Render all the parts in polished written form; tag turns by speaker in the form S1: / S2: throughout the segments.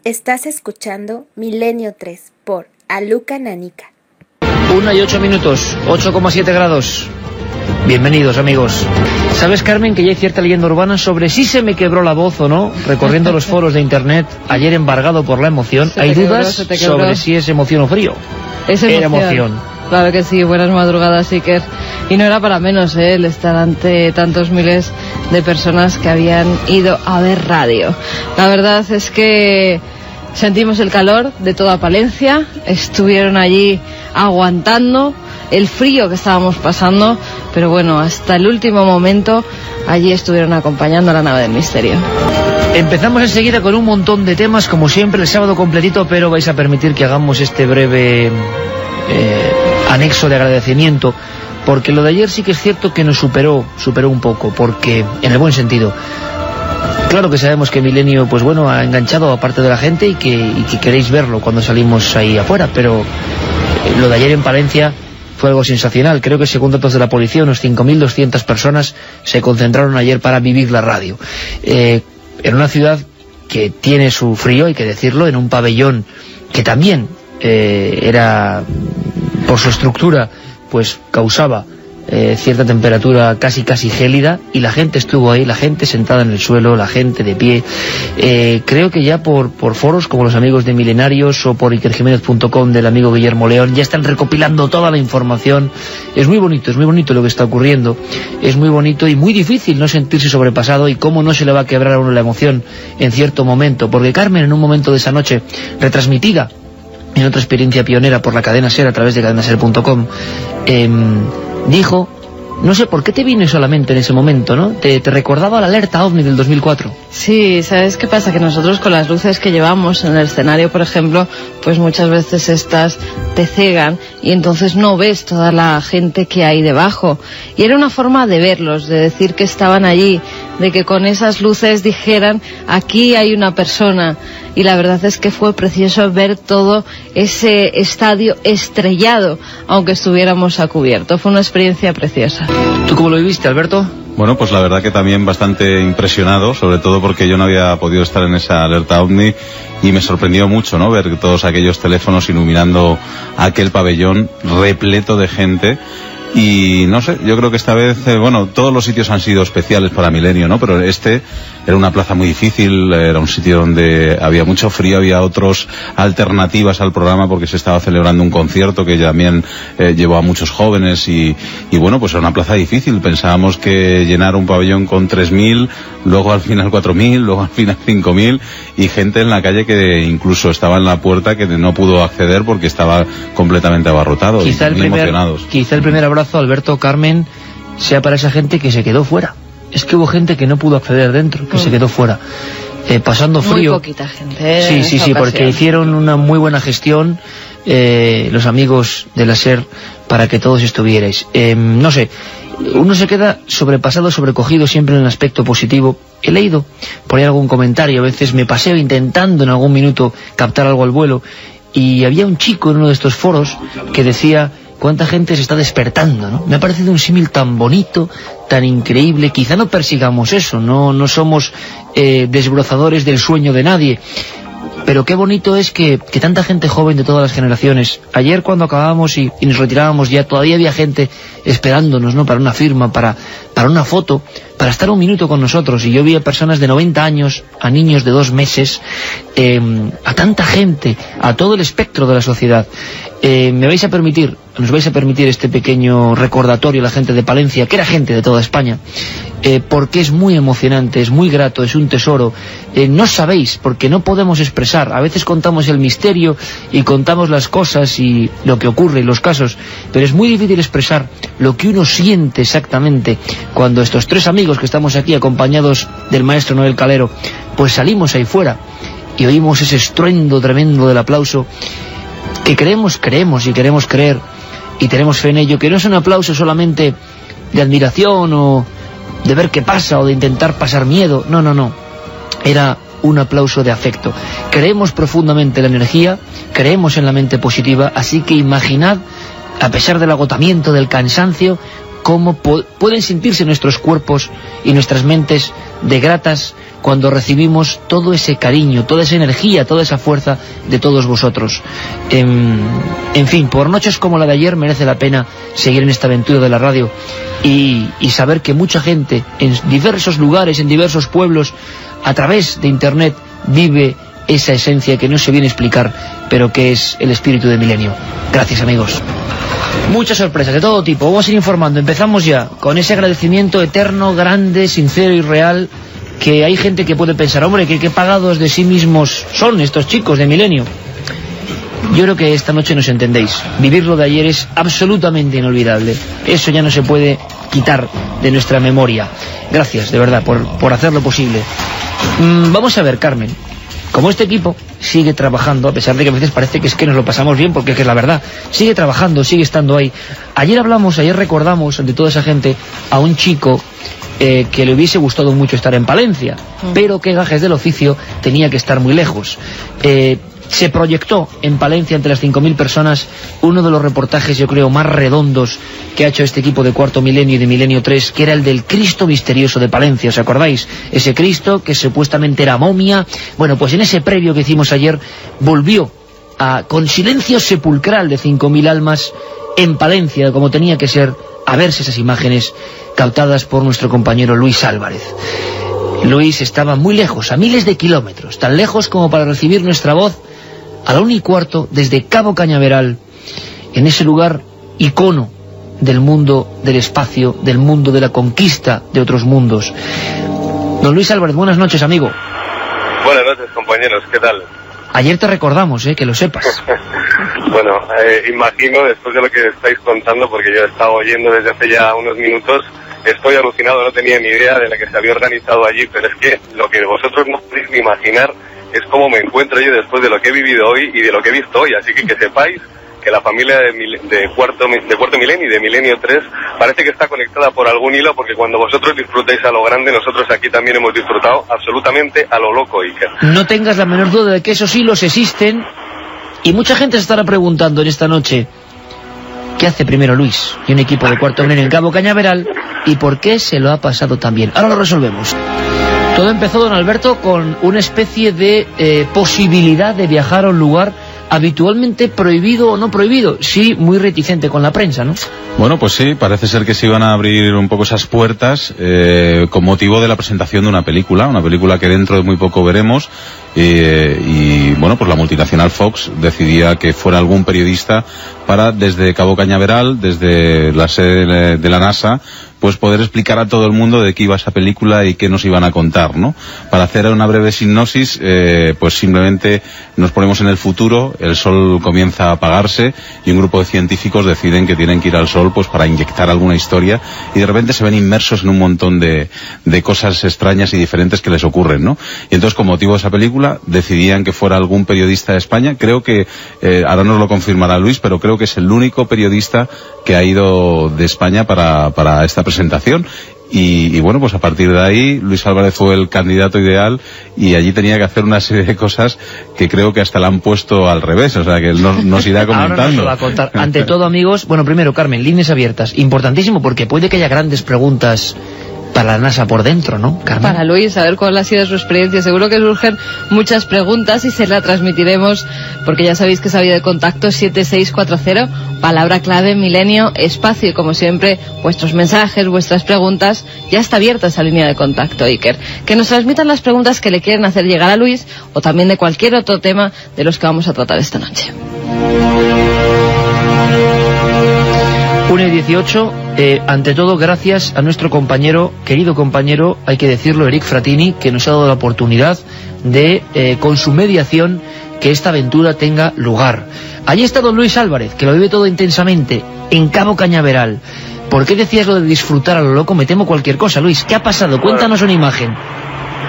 S1: Estás escuchando Milenio 3 por Aluca Nanica.
S2: 1:08, 8,7 grados. Bienvenidos, amigos. ¿Sabes, Carmen, que ya hay cierta leyenda urbana sobre si se me quebró la voz o no, recorriendo los foros de internet, ayer embargado por la emoción? Hay dudas sobre si es emoción o frío.
S3: Era emoción. Claro que sí, buenas madrugadas, Iker. Y no era para menos, el estar ante tantos miles de personas que habían ido a ver radio. La verdad es que sentimos el calor de toda Palencia, estuvieron allí aguantando el frío que estábamos pasando, pero bueno, hasta el último momento allí estuvieron acompañando a la nave del misterio.
S2: Empezamos enseguida con un montón de temas, como siempre, el sábado completito, pero vais a permitir que hagamos este breve anexo de agradecimiento, porque lo de ayer sí que es cierto que nos superó un poco, porque en el buen sentido. Claro que sabemos que Milenio, pues bueno, ha enganchado a parte de la gente y que queréis verlo cuando salimos ahí afuera, pero lo de ayer en Palencia fue algo sensacional. Creo que según datos de la policía, unos 5.200 personas se concentraron ayer para vivir la radio. En una ciudad que tiene su frío, hay que decirlo, en un pabellón que también era, por su estructura, pues causaba cierta temperatura casi gélida, y la gente estuvo ahí, la gente sentada en el suelo, la gente de pie. Creo que ya por foros como los amigos de Milenarios o por ikerjimenez.com del amigo Guillermo León ya están recopilando toda la información. Es muy bonito lo que está ocurriendo, es muy bonito y muy difícil no sentirse sobrepasado, y cómo no se le va a quebrar a uno la emoción en cierto momento, porque Carmen, en un momento de esa noche retransmitida en otra experiencia pionera por la cadena SER a través de cadenaser.com, dijo, no sé por qué te vino solamente en ese momento, ¿no? Te recordaba la alerta OVNI del 2004.
S3: Sí, ¿sabes qué pasa? Que nosotros con las luces que llevamos en el escenario, por ejemplo, pues muchas veces estas te cegan y entonces no ves toda la gente que hay debajo. Y era una forma de verlos, de decir que estaban allí, de que con esas luces dijeran, aquí hay una persona. Y la verdad es que fue precioso ver todo ese estadio estrellado, aunque estuviéramos a cubierto. Fue una experiencia preciosa.
S2: ¿Tú cómo lo viviste, Alberto?
S4: Bueno, pues la verdad que también bastante impresionado, sobre todo porque yo no había podido estar en esa alerta OVNI, y me sorprendió mucho, ¿no?, ver todos aquellos teléfonos iluminando aquel pabellón repleto de gente. Y no sé, yo creo que esta vez, bueno, todos los sitios han sido especiales para Milenio, ¿no? Pero este era una plaza muy difícil, era un sitio donde había mucho frío, había otras alternativas al programa porque se estaba celebrando un concierto que también llevó a muchos jóvenes y bueno, pues era una plaza difícil. Pensábamos que llenar un pabellón con 3.000, luego al final 4.000, luego al final 5.000, y gente en la calle que incluso estaba en la puerta que no pudo acceder porque estaba completamente abarrotado.
S2: Quizá el primer abrazo, Alberto, Carmen, sea para esa gente que se quedó fuera. Es que hubo gente que no pudo acceder dentro, que se quedó fuera, pasando frío.
S3: Muy poquita gente.
S2: Sí, porque hicieron una muy buena gestión los amigos de la SER para que todos estuvierais. No sé, uno se queda sobrepasado, sobrecogido siempre en el aspecto positivo. He leído por ahí algún comentario, a veces me paseo intentando en algún minuto captar algo al vuelo, y había un chico en uno de estos foros que decía: cuánta gente se está despertando, ¿no? Me ha parecido un símil tan bonito, tan increíble. Quizá no persigamos eso, no somos desbrozadores del sueño de nadie, pero qué bonito es que tanta gente joven de todas las generaciones. Ayer cuando acabábamos y nos retirábamos ya todavía había gente esperándonos, ¿no?, para una firma, para una foto, para estar un minuto con nosotros. Y yo vi a personas de 90 años, a niños de 2 meses, a tanta gente, a todo el espectro de la sociedad. Nos vais a permitir este pequeño recordatorio a la gente de Palencia, que era gente de toda España, porque es muy emocionante, es muy grato, es un tesoro. No sabéis, porque no podemos expresar. A veces contamos el misterio y contamos las cosas y lo que ocurre y los casos, pero es muy difícil expresar lo que uno siente exactamente cuando estos 3 amigos que estamos aquí acompañados del maestro Noel Calero, pues salimos ahí fuera y oímos ese estruendo tremendo del aplauso, que creemos y queremos creer y tenemos fe en ello, que no es un aplauso solamente de admiración o de ver qué pasa o de intentar pasar miedo. No, era un aplauso de afecto. Creemos profundamente en la energía, creemos en la mente positiva, así que imaginad, a pesar del agotamiento, del cansancio, cómo pueden sentirse nuestros cuerpos y nuestras mentes de gratas cuando recibimos todo ese cariño, toda esa energía, toda esa fuerza de todos vosotros. En fin, por noches como la de ayer merece la pena seguir en esta aventura de la radio y saber que mucha gente en diversos lugares, en diversos pueblos, a través de internet vive esa esencia que no se viene a explicar, pero que es el espíritu de Milenio. Gracias, amigos. Muchas sorpresas de todo tipo, vamos a ir informando. Empezamos ya con ese agradecimiento eterno, grande, sincero y real, que hay gente que puede pensar, hombre, que qué pagados de sí mismos son estos chicos de Milenio. Yo creo que esta noche nos entendéis. Vivir lo de ayer es absolutamente inolvidable. Eso ya no se puede quitar de nuestra memoria. Gracias, de verdad, por hacerlo posible. Vamos a ver, Carmen. Como este equipo sigue trabajando, a pesar de que a veces parece que es que nos lo pasamos bien, porque es la verdad, sigue trabajando, sigue estando ahí. Ayer recordamos ante toda esa gente a un chico que le hubiese gustado mucho estar en Palencia, pero que gajes del oficio tenía que estar muy lejos. Se proyectó en Palencia ante las 5.000 personas uno de los reportajes, yo creo, más redondos que ha hecho este equipo de Cuarto Milenio y de Milenio 3, que era el del Cristo misterioso de Palencia, ¿os acordáis? Ese Cristo que supuestamente era momia. Bueno, pues en ese previo que hicimos ayer volvió con silencio sepulcral de 5.000 almas en Palencia, como tenía que ser, a verse esas imágenes captadas por nuestro compañero Luis Álvarez. Luis estaba muy lejos, a miles de kilómetros, tan lejos como para recibir nuestra voz a la 1:15 desde Cabo Cañaveral, en ese lugar icono del mundo del espacio, del mundo de la conquista de otros mundos. Don Luis Álvarez, buenas noches, amigo.
S5: Buenas noches, compañeros, ¿qué tal?
S2: Ayer te recordamos, que lo sepas.
S5: Bueno, imagino, después de lo que estáis contando, porque yo he estado oyendo desde hace ya unos minutos, estoy alucinado, no tenía ni idea de la que se había organizado allí, pero es que lo que vosotros no podéis ni imaginar es cómo me encuentro yo después de lo que he vivido hoy y de lo que he visto hoy, así que sepáis que la familia de Cuarto Milenio y de Milenio 3 parece que está conectada por algún hilo, porque cuando vosotros disfrutáis a lo grande, nosotros aquí también hemos disfrutado absolutamente a lo loco, Iker.
S2: No tengas la menor duda de que esos hilos existen, y mucha gente se estará preguntando en esta noche, ¿qué hace primero Luis y un equipo de Cuarto Milenio en Cabo Cañaveral? ¿Y por qué se lo ha pasado tan bien? Ahora lo resolvemos. Todo empezó, don Alberto, con una especie de posibilidad de viajar a un lugar habitualmente prohibido o no prohibido. Sí, muy reticente con la prensa, ¿no?
S4: Bueno, pues sí, parece ser que se iban a abrir un poco esas puertas con motivo de la presentación de una película que dentro de muy poco veremos. Y bueno, pues la multinacional Fox decidía que fuera algún periodista para, desde Cabo Cañaveral, desde la sede de la NASA, pues poder explicar a todo el mundo de qué iba esa película y qué nos iban a contar, ¿no? Para hacer una breve sinopsis, pues simplemente nos ponemos en el futuro, el sol comienza a apagarse y un grupo de científicos deciden que tienen que ir al sol pues para inyectar alguna historia, y de repente se ven inmersos en un montón de cosas extrañas y diferentes que les ocurren, ¿no? Y entonces, con motivo de esa película, decidían que fuera algún periodista de España. Creo que, ahora nos lo confirmará Luis, pero creo que es el único periodista que ha ido de España para esta presentación. Y bueno, pues a partir de ahí Luis Álvarez fue el candidato ideal, y allí tenía que hacer una serie de cosas que creo que hasta la han puesto al revés, o sea que él nos irá comentando.
S2: Ahora nos lo va a contar. Ante todo, amigos, bueno, primero, Carmen, líneas abiertas, importantísimo, porque puede que haya grandes preguntas para la NASA por dentro, ¿no, Carmen?
S3: Para Luis, a ver cuál ha sido su experiencia. Seguro que surgen muchas preguntas y se la transmitiremos, porque ya sabéis que esa vía de contacto 7640, palabra clave Milenio Espacio, y como siempre, vuestros mensajes, vuestras preguntas, ya está abierta esa línea de contacto, Iker. Que nos transmitan las preguntas que le quieren hacer llegar a Luis, o también de cualquier otro tema de los que vamos a tratar esta noche.
S2: 1:18, ante todo, gracias a nuestro compañero, querido compañero, hay que decirlo, Eric Fratini, que nos ha dado la oportunidad de, con su mediación, que esta aventura tenga lugar. Allí está don Luis Álvarez, que lo vive todo intensamente, en Cabo Cañaveral. ¿Por qué decías lo de disfrutar a lo loco? Me temo cualquier cosa, Luis. ¿Qué ha pasado? Cuéntanos una imagen.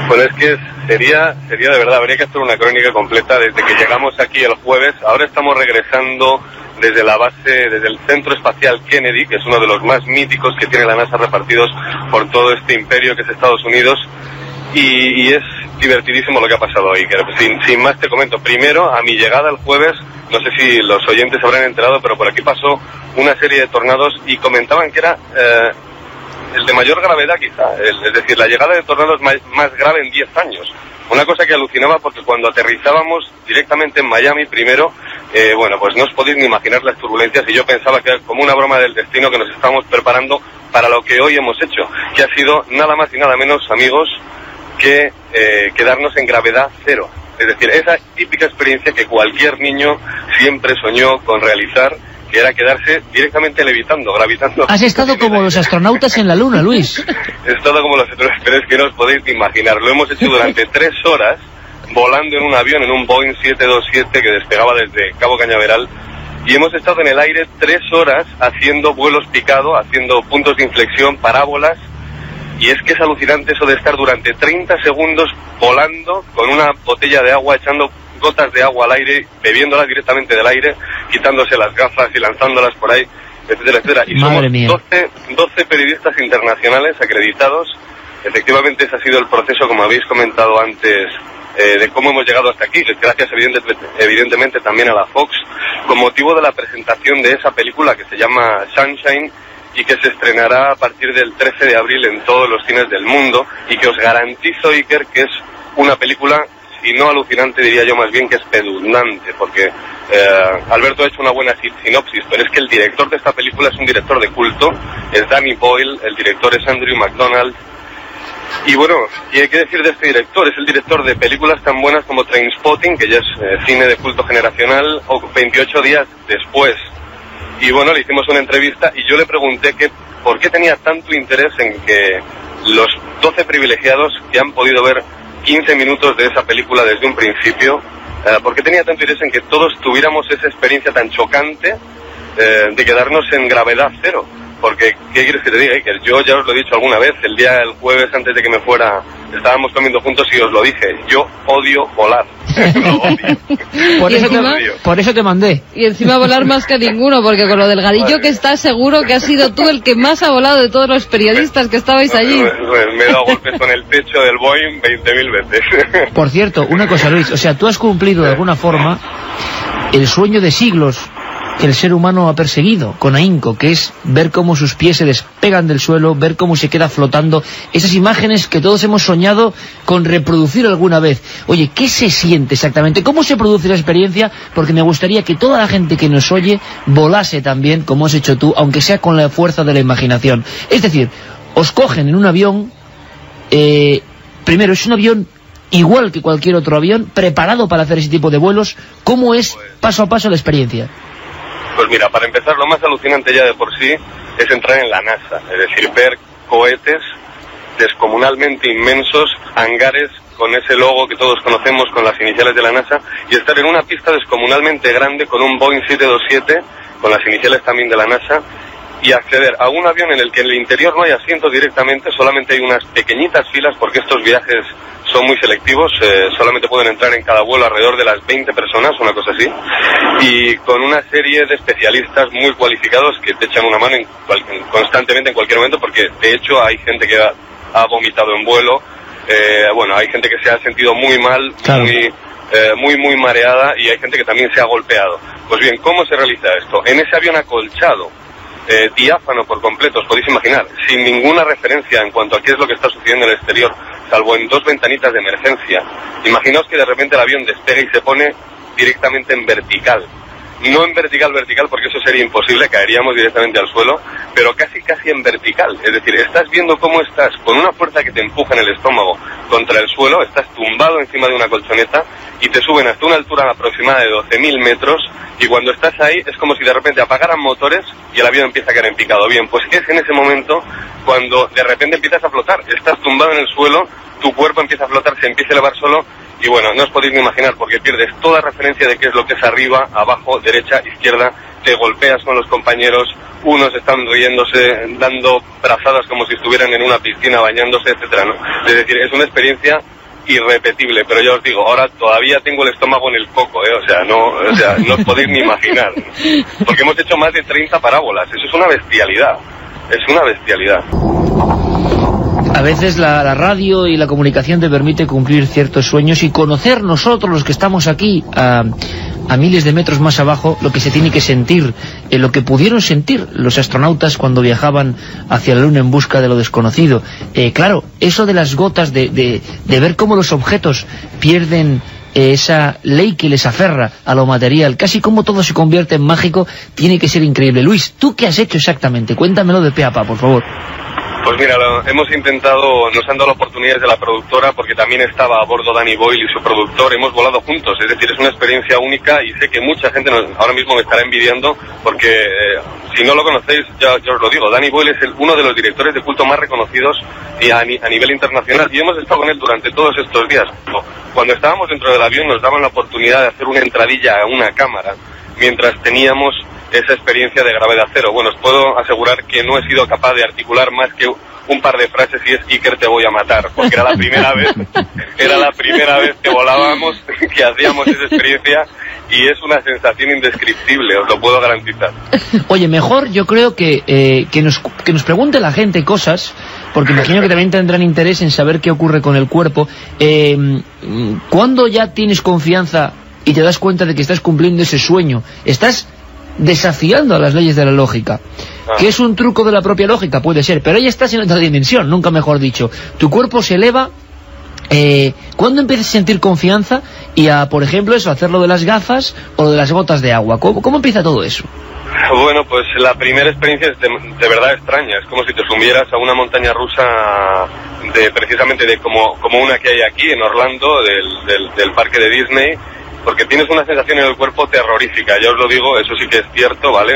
S5: Bueno, es que sería de verdad, habría que hacer una crónica completa desde que llegamos aquí el jueves. Ahora estamos regresando desde la base, desde el Centro Espacial Kennedy, que es uno de los más míticos que tiene la NASA repartidos por todo este imperio que es Estados Unidos, y es divertidísimo lo que ha pasado hoy. Sin más te comento, primero, a mi llegada el jueves, no sé si los oyentes se habrán enterado, pero por aquí pasó una serie de tornados y comentaban que era el de mayor gravedad quizá, es decir, la llegada de tornados más grave en 10 años. Una cosa que alucinaba porque cuando aterrizábamos directamente en Miami primero, bueno, pues no os podéis ni imaginar las turbulencias y yo pensaba que era como una broma del destino que nos estábamos preparando para lo que hoy hemos hecho, que ha sido nada más y nada menos, amigos, que quedarnos en gravedad cero. Es decir, esa típica experiencia que cualquier niño siempre soñó con realizar, que era quedarse directamente levitando, gravitando.
S2: Has estado como los astronautas en la Luna, Luis.
S5: He estado como los astronautas, pero es que no os podéis imaginar. Lo hemos hecho durante 3 horas, volando en un avión, en un Boeing 727 que despegaba desde Cabo Cañaveral, y hemos estado en el aire 3 horas haciendo vuelos picado, haciendo puntos de inflexión, parábolas, y es que es alucinante eso de estar durante 30 segundos volando con una botella de agua, echando gotas de agua al aire, bebiéndolas directamente del aire, quitándose las gafas y lanzándolas por ahí, etcétera, etcétera. Y
S2: Madre
S5: somos
S2: mía.
S5: 12 periodistas internacionales acreditados. Efectivamente ese ha sido el proceso, como habéis comentado antes, de cómo hemos llegado hasta aquí, gracias evidentemente también a la Fox, con motivo de la presentación de esa película que se llama Sunshine y que se estrenará a partir del 13 de abril en todos los cines del mundo, y que os garantizo, Iker, que es una película, si no alucinante, diría yo más bien que espeluznante, porque Alberto ha hecho una buena sinopsis, pero es que el director de esta película es un director de culto, es Danny Boyle, el director es Andrew McDonald, y bueno, y hay que decir de este director, es el director de películas tan buenas como Trainspotting, que ya es cine de culto generacional, o 28 días después. Y bueno, le hicimos una entrevista y yo le pregunté por qué tenía tanto interés en que los 12 privilegiados que han podido ver 15 minutos de esa película desde un principio, por qué tenía tanto interés en que todos tuviéramos esa experiencia tan chocante de quedarnos en gravedad cero. Porque, ¿qué quieres que te diga, Iker? Yo ya os lo he dicho alguna vez, el jueves antes de que me fuera, estábamos comiendo juntos y os lo dije, yo odio volar. Lo odio.
S2: Por eso te mandé.
S3: Y encima volar más que ninguno, porque con lo del Gadillo que estás seguro que has sido tú el que más ha volado de todos los periodistas que estabais allí.
S5: Me he dado golpes con el techo del Boeing 20.000 veces.
S2: Por cierto, una cosa, Luis, o sea, tú has cumplido de alguna forma el sueño de siglos que el ser humano ha perseguido con ahínco, que es ver cómo sus pies se despegan del suelo, ver cómo se queda flotando, esas imágenes que todos hemos soñado con reproducir alguna vez. Oye, ¿qué se siente exactamente? ¿Cómo se produce la experiencia? Porque me gustaría que toda la gente que nos oye volase también, como has hecho tú, aunque sea con la fuerza de la imaginación. Es decir, os cogen en un avión, primero, es un avión igual que cualquier otro avión, preparado para hacer ese tipo de vuelos. ¿Cómo es paso a paso la experiencia?
S5: Pues mira, para empezar, lo más alucinante ya de por sí es entrar en la NASA, es decir, ver cohetes descomunalmente inmensos, hangares con ese logo que todos conocemos con las iniciales de la NASA, y estar en una pista descomunalmente grande con un Boeing 727 con las iniciales también de la NASA, y acceder a un avión en el que en el interior no hay asientos directamente, solamente hay unas pequeñitas filas porque estos viajes son muy selectivos, solamente pueden entrar en cada vuelo alrededor de las 20 personas, una cosa así, y con una serie de especialistas muy cualificados que te echan una mano constantemente en cualquier momento, porque de hecho hay gente que ha vomitado en vuelo, bueno, hay gente que se ha sentido muy mal, claro, muy mareada, y hay gente que también se ha golpeado. Pues bien, ¿cómo se realiza esto? En ese avión acolchado, diáfano por completo, os podéis imaginar, sin ninguna referencia en cuanto a qué es lo que está sucediendo en el exterior, salvo en 2 ventanitas de emergencia. Imaginaos que de repente el avión despega y se pone directamente en vertical. No en vertical porque eso sería imposible, caeríamos directamente al suelo, pero casi en vertical. Es decir, estás viendo cómo estás con una fuerza que te empuja en el estómago contra el suelo, estás tumbado encima de una colchoneta y te suben hasta una altura aproximada de 12.000 metros, y cuando estás ahí es como si de repente apagaran motores y el avión empieza a caer en picado. Bien, pues es en ese momento cuando de repente empiezas a flotar, estás tumbado en el suelo, tu cuerpo empieza a flotar, se empieza a elevar solo, y bueno, no os podéis ni imaginar, porque pierdes toda referencia de qué es lo que es arriba, abajo, derecha, izquierda, te golpeas con los compañeros, unos están riéndose, dando brazadas como si estuvieran en una piscina bañándose, etcétera, ¿no? Es decir, es una experiencia irrepetible, pero ya os digo, ahora todavía tengo el estómago en el coco, o sea, no os podéis ni imaginar, ¿no? Porque hemos hecho más de 30 parábolas, eso es una bestialidad.
S2: A veces la radio y la comunicación te permite cumplir ciertos sueños y conocer nosotros, los que estamos aquí, a a miles de metros más abajo lo que se tiene que sentir, lo que pudieron sentir los astronautas cuando viajaban hacia la Luna en busca de lo desconocido. Claro, eso de las gotas, de ver cómo los objetos pierden esa ley que les aferra a lo material, casi como todo se convierte en mágico, tiene que ser increíble. Luis, ¿tú qué has hecho exactamente? Cuéntamelo de pe a pa, por favor.
S5: Pues mira, hemos intentado, nos han dado la oportunidad de la productora, porque también estaba a bordo Danny Boyle y su productor, hemos volado juntos, es decir, es una experiencia única y sé que mucha gente ahora mismo me estará envidiando, porque si no lo conocéis, ya os lo digo, Danny Boyle es uno de los directores de culto más reconocidos a nivel internacional, y hemos estado con él durante todos estos días. Cuando estábamos dentro del avión nos daban la oportunidad de hacer una entradilla a una cámara, mientras teníamos esa experiencia de gravedad cero. Bueno, os puedo asegurar que no he sido capaz de articular más que un par de frases y es Iker, te voy a matar, porque era la primera vez que volábamos, que hacíamos esa experiencia, y es una sensación indescriptible, os lo puedo garantizar.
S2: Oye, mejor yo creo que nos pregunte la gente cosas, porque imagino que también tendrán interés en saber qué ocurre con el cuerpo. ¿Cuándo ya tienes confianza y te das cuenta de que estás cumpliendo ese sueño? Estás desafiando a las leyes de la lógica, que es un truco de la propia lógica, puede ser, pero ahí estás en otra dimensión, nunca mejor dicho. Tu cuerpo se eleva. ¿Cuándo empiezas a sentir confianza y a, por ejemplo, eso, hacer lo de las gafas o lo de las gotas de agua? ¿Cómo empieza todo eso?
S5: Bueno, pues la primera experiencia es de verdad extraña, es como si te sumieras a una montaña rusa precisamente como una que hay aquí en Orlando, del parque de Disney, porque tienes una sensación en el cuerpo terrorífica, ya os lo digo, eso sí que es cierto, ¿vale?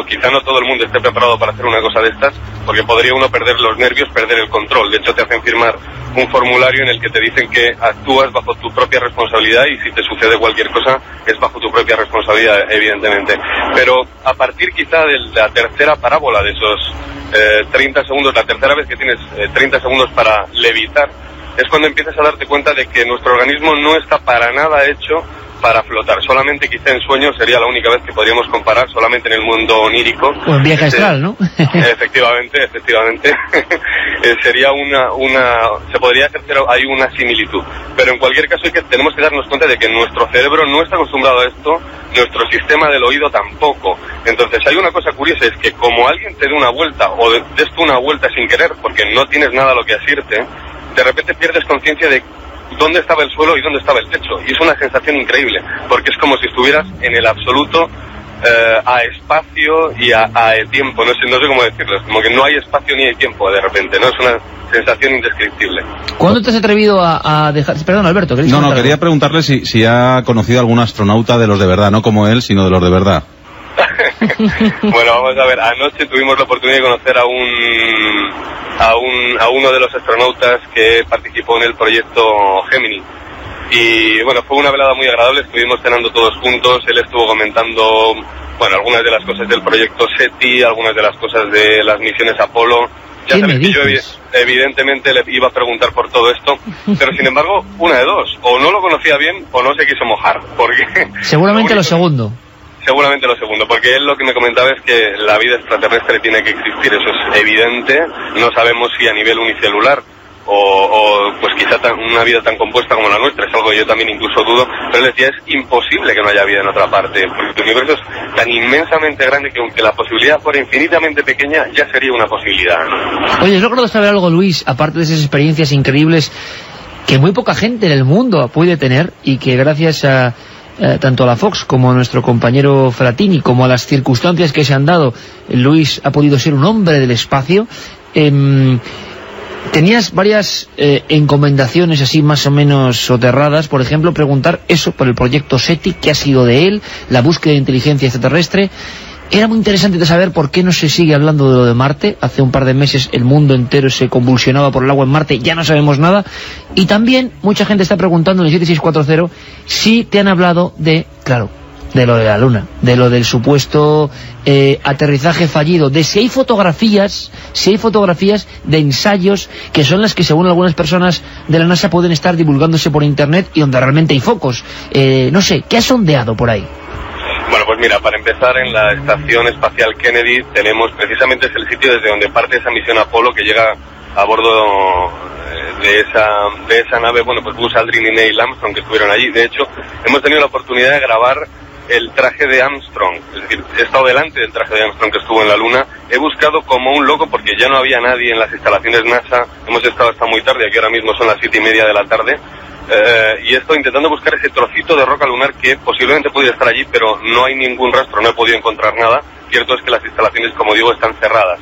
S5: Quizá no todo el mundo esté preparado para hacer una cosa de estas, porque podría uno perder los nervios, perder el control. De hecho, te hacen firmar un formulario en el que te dicen que actúas bajo tu propia responsabilidad, y si te sucede cualquier cosa es bajo tu propia responsabilidad, evidentemente. Pero a partir quizá de la tercera parábola, de esos 30 segundos, la tercera vez que tienes 30 segundos para levitar, es cuando empiezas a darte cuenta de que nuestro organismo no está para nada hecho para flotar. Solamente quizá en sueños sería la única vez que podríamos comparar, solamente en el mundo onírico.
S2: O en viaje astral, ¿no?
S5: Efectivamente. Sería se podría ejercer ahí una similitud. Pero en cualquier caso tenemos que darnos cuenta de que nuestro cerebro no está acostumbrado a esto, nuestro sistema del oído tampoco. Entonces hay una cosa curiosa, es que como alguien te dé una vuelta, o des tú una vuelta sin querer, porque no tienes nada a lo que asirte, de repente pierdes conciencia de dónde estaba el suelo y dónde estaba el techo, y es una sensación increíble, porque es como si estuvieras en el absoluto a espacio y a tiempo, no sé cómo decirlo, es como que no hay espacio ni hay tiempo de repente, ¿no? Es una sensación indescriptible.
S2: ¿Cuándo te has atrevido a dejar...? Perdón, Alberto, ¿queréis comentar algo?
S4: Quería preguntarle si ha conocido algún astronauta de los de verdad, no como él, sino de los de verdad.
S5: Bueno, vamos a ver, anoche tuvimos la oportunidad de conocer a uno de los astronautas que participó en el proyecto Gemini, y bueno, fue una velada muy agradable, estuvimos cenando todos juntos, él estuvo comentando, bueno, algunas de las cosas del proyecto SETI, algunas de las cosas de las misiones Apolo. Ya sabes que yo evidentemente le iba a preguntar por todo esto, pero sin embargo, una de dos, o no lo conocía bien o no se quiso mojar, porque...
S2: Seguramente lo segundo.
S5: Seguramente lo segundo, porque él lo que me comentaba es que la vida extraterrestre tiene que existir, eso es evidente, no sabemos si a nivel unicelular o pues quizá una vida tan compuesta como la nuestra, es algo que yo también incluso dudo, pero él decía, es imposible que no haya vida en otra parte, porque el universo es tan inmensamente grande que aunque la posibilidad fuera infinitamente pequeña, ya sería una posibilidad, ¿no?
S2: Oye, ¿has logrado saber algo, Luis, aparte de esas experiencias increíbles que muy poca gente en el mundo puede tener, y que gracias a tanto a la Fox como a nuestro compañero Fratini, como a las circunstancias que se han dado, Luis ha podido ser un hombre del espacio? Tenías varias encomendaciones así más o menos soterradas, por ejemplo, preguntar eso por el proyecto SETI, qué ha sido de él, la búsqueda de inteligencia extraterrestre. Era muy interesante de saber por qué no se sigue hablando de lo de Marte. Hace un par de meses el mundo entero se convulsionaba por el agua en Marte, ya no sabemos nada. Y también mucha gente está preguntando en el 7640 si te han hablado de lo de la Luna, de lo del supuesto aterrizaje fallido, de si hay fotografías de ensayos que son las que según algunas personas de la NASA pueden estar divulgándose por internet y donde realmente hay focos. No sé, ¿qué has sondeado por ahí?
S5: Bueno, pues mira, para empezar, en la Estación Espacial Kennedy tenemos, precisamente es el sitio desde donde parte esa misión Apolo que llega a bordo de esa nave, bueno, pues Buzz Aldrin y Neil Armstrong, que estuvieron allí. De hecho, hemos tenido la oportunidad de grabar el traje de Armstrong, es decir, he estado delante del traje de Armstrong que estuvo en la Luna, he buscado como un loco porque ya no había nadie en las instalaciones NASA, hemos estado hasta muy tarde, aquí ahora mismo son las 7:30 de la tarde, y he estado intentando buscar ese trocito de roca lunar que posiblemente podía estar allí, pero no hay ningún rastro, no he podido encontrar nada. Cierto es que las instalaciones, como digo, están cerradas.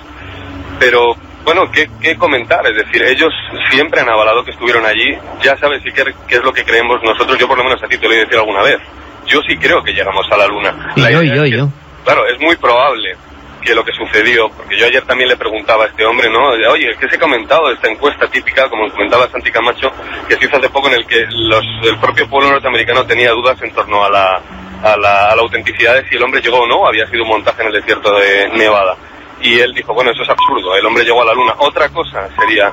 S5: Pero, bueno, ¿qué comentar? Es decir, ellos siempre han avalado que estuvieron allí, ya sabes qué es lo que creemos nosotros, yo por lo menos a ti te lo he de decir alguna vez. Yo sí creo que llegamos a la Luna.
S2: Y yo.
S5: Claro, es muy probable que lo que sucedió, porque yo ayer también le preguntaba a este hombre, ¿no? Oye, ¿qué se ha comentado de esta encuesta típica, como comentaba Santi Camacho, que se hizo hace poco en el que el propio pueblo norteamericano tenía dudas en torno a la autenticidad de si el hombre llegó o no, había sido un montaje en el desierto de Nevada. Y él dijo, bueno, eso es absurdo, el hombre llegó a la Luna. Otra cosa sería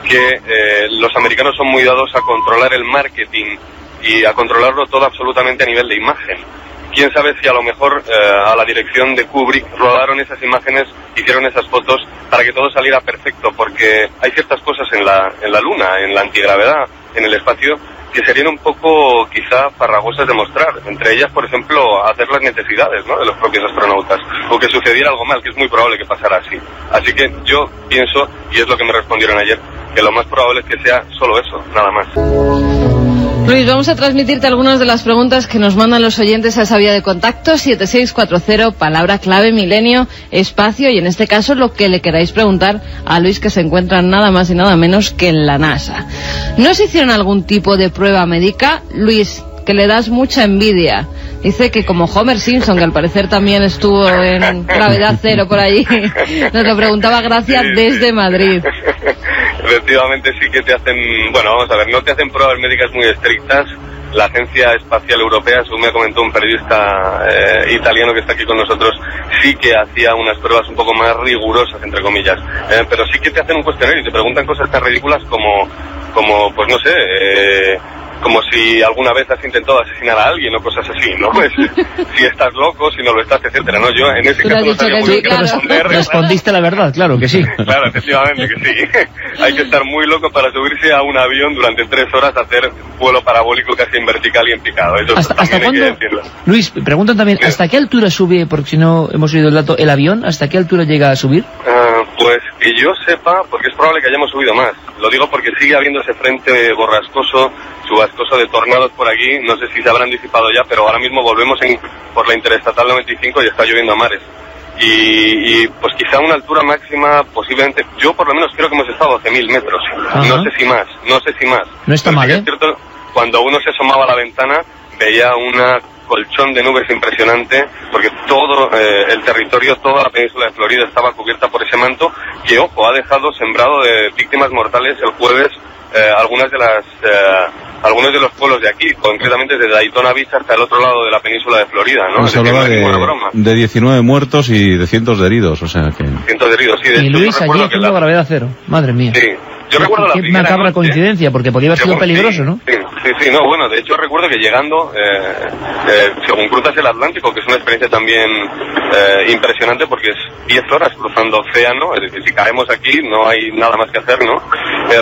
S5: que los americanos son muy dados a controlar el marketing y a controlarlo todo absolutamente a nivel de imagen. Quién sabe si a lo mejor a la dirección de Kubrick rodaron esas imágenes, hicieron esas fotos para que todo saliera perfecto, porque hay ciertas cosas en la Luna, en la antigravedad, en el espacio, que serían un poco quizá farragosas de mostrar. Entre ellas, por ejemplo, hacer las necesidades, ¿no?, de los propios astronautas, o que sucediera algo mal, que es muy probable que pasara así. Así que yo pienso, y es lo que me respondieron ayer, que lo más probable es que sea solo eso, nada más.
S3: Luis, vamos a transmitirte algunas de las preguntas que nos mandan los oyentes a esa vía de contacto, 7640, palabra clave, milenio, espacio, y en este caso lo que le queráis preguntar a Luis, que se encuentra nada más y nada menos que en la NASA. ¿No se hicieron algún tipo de prueba médica? Luis, que le das mucha envidia. Dice que como Homer Simpson, que al parecer también estuvo en gravedad cero por allí, nos lo preguntaba Gracia desde Madrid.
S5: Efectivamente sí que te hacen, bueno, vamos a ver, no te hacen pruebas médicas muy estrictas. La Agencia Espacial Europea, según me comentó un periodista italiano que está aquí con nosotros, sí que hacía unas pruebas un poco más rigurosas, entre comillas. Pero sí que te hacen un cuestionario y te preguntan cosas tan ridículas como pues no sé, como si alguna vez has intentado asesinar a alguien o cosas así, ¿no? Pues, si estás loco, si no lo estás, etcétera, ¿no? Yo en ese caso no sabía muy bien qué responder.
S2: Respondiste la verdad, claro que sí.
S5: Claro, efectivamente que sí. Hay que estar muy loco para subirse a un avión durante 3 horas a hacer vuelo parabólico casi en vertical y en picado. Eso también hay que decirlo.
S2: Luis, preguntan también, ¿hasta qué altura sube, porque si no hemos oído el dato, el avión? ¿Hasta qué altura llega a subir?
S5: Pues que yo sepa, porque es probable que hayamos subido más. Lo digo porque sigue habiendo ese frente borrascoso, chubascoso de tornados por aquí. No sé si se habrán disipado ya, pero ahora mismo volvemos por la Interestatal 95 y está lloviendo a mares. Y pues quizá una altura máxima, posiblemente, yo por lo menos creo que hemos estado a 12.000 metros.
S2: Ajá.
S5: No sé si más.
S2: No está mal, ¿eh?
S5: Es cierto, cuando uno se asomaba a la ventana, veía una colchón de nubes impresionante, porque todo el territorio, toda la península de Florida estaba cubierta por ese manto que, ojo, ha dejado sembrado de víctimas mortales el jueves algunos de los pueblos de aquí, concretamente desde Daytona Beach hasta el otro lado de la península de Florida, ¿no?
S4: Se hablaba de 19 muertos y de cientos de heridos, o sea que...
S5: Cientos de heridos, sí. De
S2: y
S5: hecho,
S2: Luis, allí haciendo gravedad cero, madre mía.
S5: Sí. Yo recuerdo la primera
S2: macabra
S5: noche,
S2: coincidencia, porque podía haber sido peligroso, ¿no?
S5: Sí, no, bueno, de hecho recuerdo que llegando, según cruzas el Atlántico, que es una experiencia también impresionante porque es 10 horas cruzando océano, es decir, si caemos aquí no hay nada más que hacer, ¿no?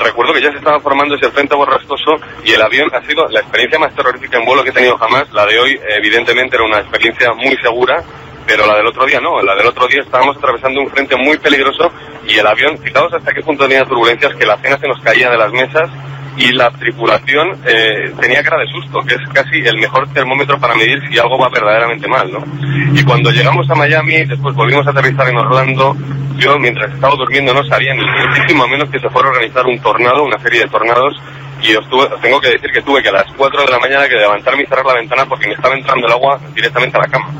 S5: Recuerdo que ya se estaba formando ese frente borrascoso y el avión ha sido la experiencia más terrorífica en vuelo que he tenido jamás. La de hoy, evidentemente, era una experiencia muy segura, pero la del otro día no. La del otro día estábamos atravesando un frente muy peligroso y el avión, fijaos hasta qué punto tenía turbulencias, que la cena se nos caía de las mesas y la tripulación tenía cara de susto, que es casi el mejor termómetro para medir si algo va verdaderamente mal, ¿no? Y cuando llegamos a Miami, después volvimos a aterrizar en Orlando, yo mientras estaba durmiendo no sabía ni muchísimo menos que se fuera a organizar un tornado, una serie de tornados, y os tengo que decir que tuve que a las 4 de la mañana que levantarme y cerrar la ventana porque me estaba entrando el agua directamente a la cama.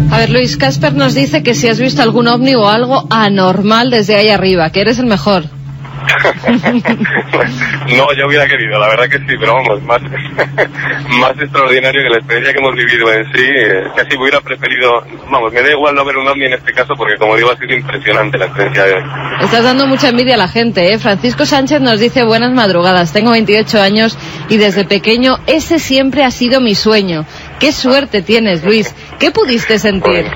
S3: A ver, Luis, Casper nos dice que si has visto algún ovni o algo anormal desde ahí arriba, que eres el mejor.
S5: No, yo hubiera querido, la verdad que sí, pero vamos, más extraordinario que la experiencia que hemos vivido en sí, casi hubiera preferido, vamos, me da igual no ver un ovni en este caso porque, como digo, ha sido impresionante la experiencia de hoy.
S3: Estás dando mucha envidia a la gente, ¿eh? Francisco Sánchez nos dice: buenas madrugadas, tengo 28 años y desde pequeño ese siempre ha sido mi sueño. ¡Qué suerte tienes, Luis! ¿Qué pudiste sentir?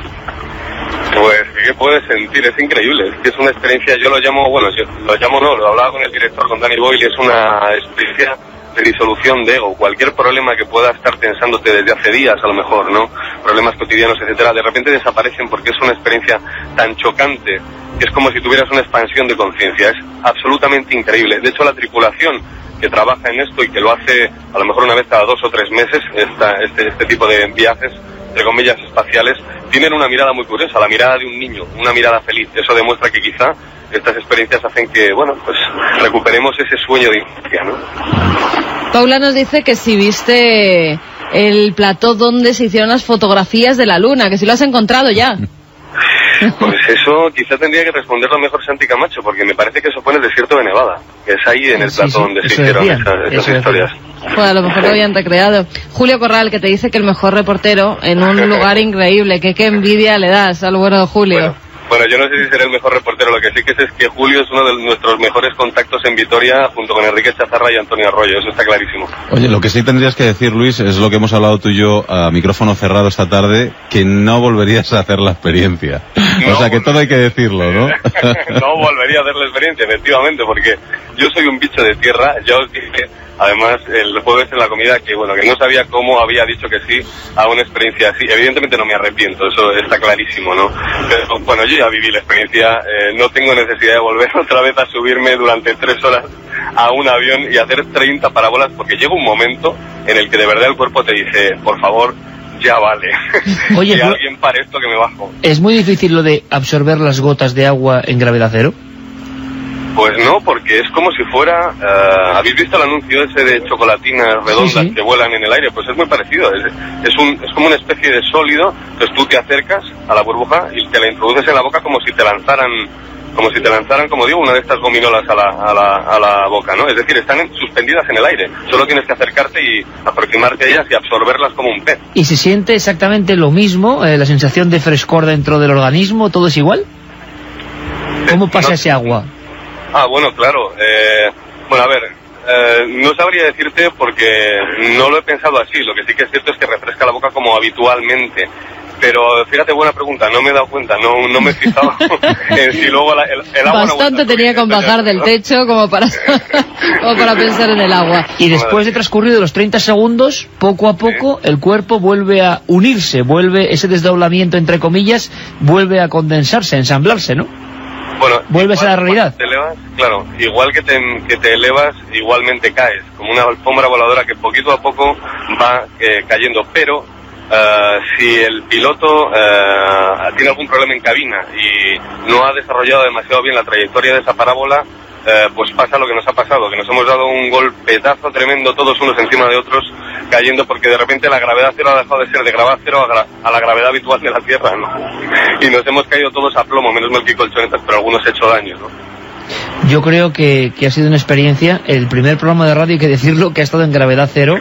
S5: Pues, ¿qué puedes sentir? Es increíble, es que es una experiencia, yo lo hablaba con el director, con Danny Boyle, es una experiencia de disolución de ego, cualquier problema que pueda estar tensándote desde hace días a lo mejor, ¿no? Problemas cotidianos, etcétera, de repente desaparecen porque es una experiencia tan chocante que es como si tuvieras una expansión de conciencia. Es absolutamente increíble. De hecho, la tripulación que trabaja en esto y que lo hace a lo mejor una vez cada 2 o 3 meses, este tipo de viajes, entre comillas, espaciales, tienen una mirada muy curiosa, la mirada de un niño, una mirada feliz. Eso demuestra que quizá estas experiencias hacen que, bueno, pues recuperemos ese sueño de infancia, ¿no?
S3: Paula nos dice que si viste el plató donde se hicieron las fotografías de la luna, que si lo has encontrado ya.
S5: Pues eso quizá tendría que responderlo mejor Santi Camacho, porque me parece que eso fue en el desierto de Nevada, que es ahí en el plató donde se hicieron esas historias.
S3: Pues a lo mejor lo habían recreado. Julio Corral, que te dice que el mejor reportero en un lugar increíble, que qué envidia le das al bueno de Julio.
S5: Bueno, yo no sé si seré el mejor reportero, lo que sí que sé es que Julio es uno de nuestros mejores contactos en Vitoria, junto con Enrique Chazarra y Antonio Arroyo, eso está clarísimo.
S4: Oye, lo que sí tendrías que decir, Luis, es lo que hemos hablado tú y yo a micrófono cerrado esta tarde, que no volverías a hacer la experiencia. No, o sea, que todo hay que decirlo, ¿no?
S5: No volvería a hacer la experiencia, efectivamente, porque yo soy un bicho de tierra, ya os dije, además, el jueves en la comida, que bueno, que no sabía cómo había dicho que sí a una experiencia así. Evidentemente no me arrepiento, eso está clarísimo, ¿no? Pero bueno, yo ya viví la experiencia, no tengo necesidad de volver otra vez a subirme durante 3 horas a un avión y hacer 30 parábolas, porque llega un momento en el que de verdad el cuerpo te dice, por favor, ya vale.
S2: Oye,
S5: que alguien pare esto que me bajo.
S2: ¿Es muy difícil lo de absorber las gotas de agua en gravedad cero?
S5: Pues no, porque es como si fuera... ¿habéis visto el anuncio ese de chocolatinas redondas que vuelan en el aire? Pues es muy parecido. Es como una especie de sólido. Entonces tú te acercas a la burbuja y te la introduces en la boca como si te lanzaran, como digo, una de estas gominolas a la boca, ¿no? Es decir, están suspendidas en el aire. Solo tienes que acercarte y aproximarte a ellas y absorberlas como un pez.
S2: ¿Y se siente exactamente lo mismo? ¿La sensación de frescor dentro del organismo? ¿Todo es igual? ¿Cómo pasa ese agua?
S5: Ah, bueno, claro. Bueno, a ver, no sabría decirte porque no lo he pensado así. Lo que sí que es cierto es que refresca la boca como habitualmente. Pero fíjate, buena pregunta, no me he dado cuenta, no me he fijado en si luego el agua...
S3: Bastante tenía con bajar del techo como para pensar en el agua.
S2: Y después de transcurrido los 30 segundos, poco a poco el cuerpo vuelve a unirse, vuelve ese desdoblamiento entre comillas, vuelve a condensarse, a ensamblarse, ¿no?
S5: Bueno,
S2: vuelves a la realidad.
S5: Te elevas, claro, igual que te elevas, igualmente caes, como una alfombra voladora que poquito a poco va cayendo, pero si el piloto tiene algún problema en cabina y no ha desarrollado demasiado bien la trayectoria de esa parábola, pues pasa lo que nos ha pasado, que nos hemos dado un golpetazo tremendo todos unos encima de otros, cayendo porque de repente la gravedad cero ha dejado de ser de gravedad cero a la gravedad habitual de la Tierra, ¿no? Y nos hemos caído todos a plomo, menos mal que colchonetas, pero algunos hecho daño, ¿no?
S2: Yo creo que ha sido una experiencia, el primer programa de radio, hay que decirlo, que ha estado en gravedad cero.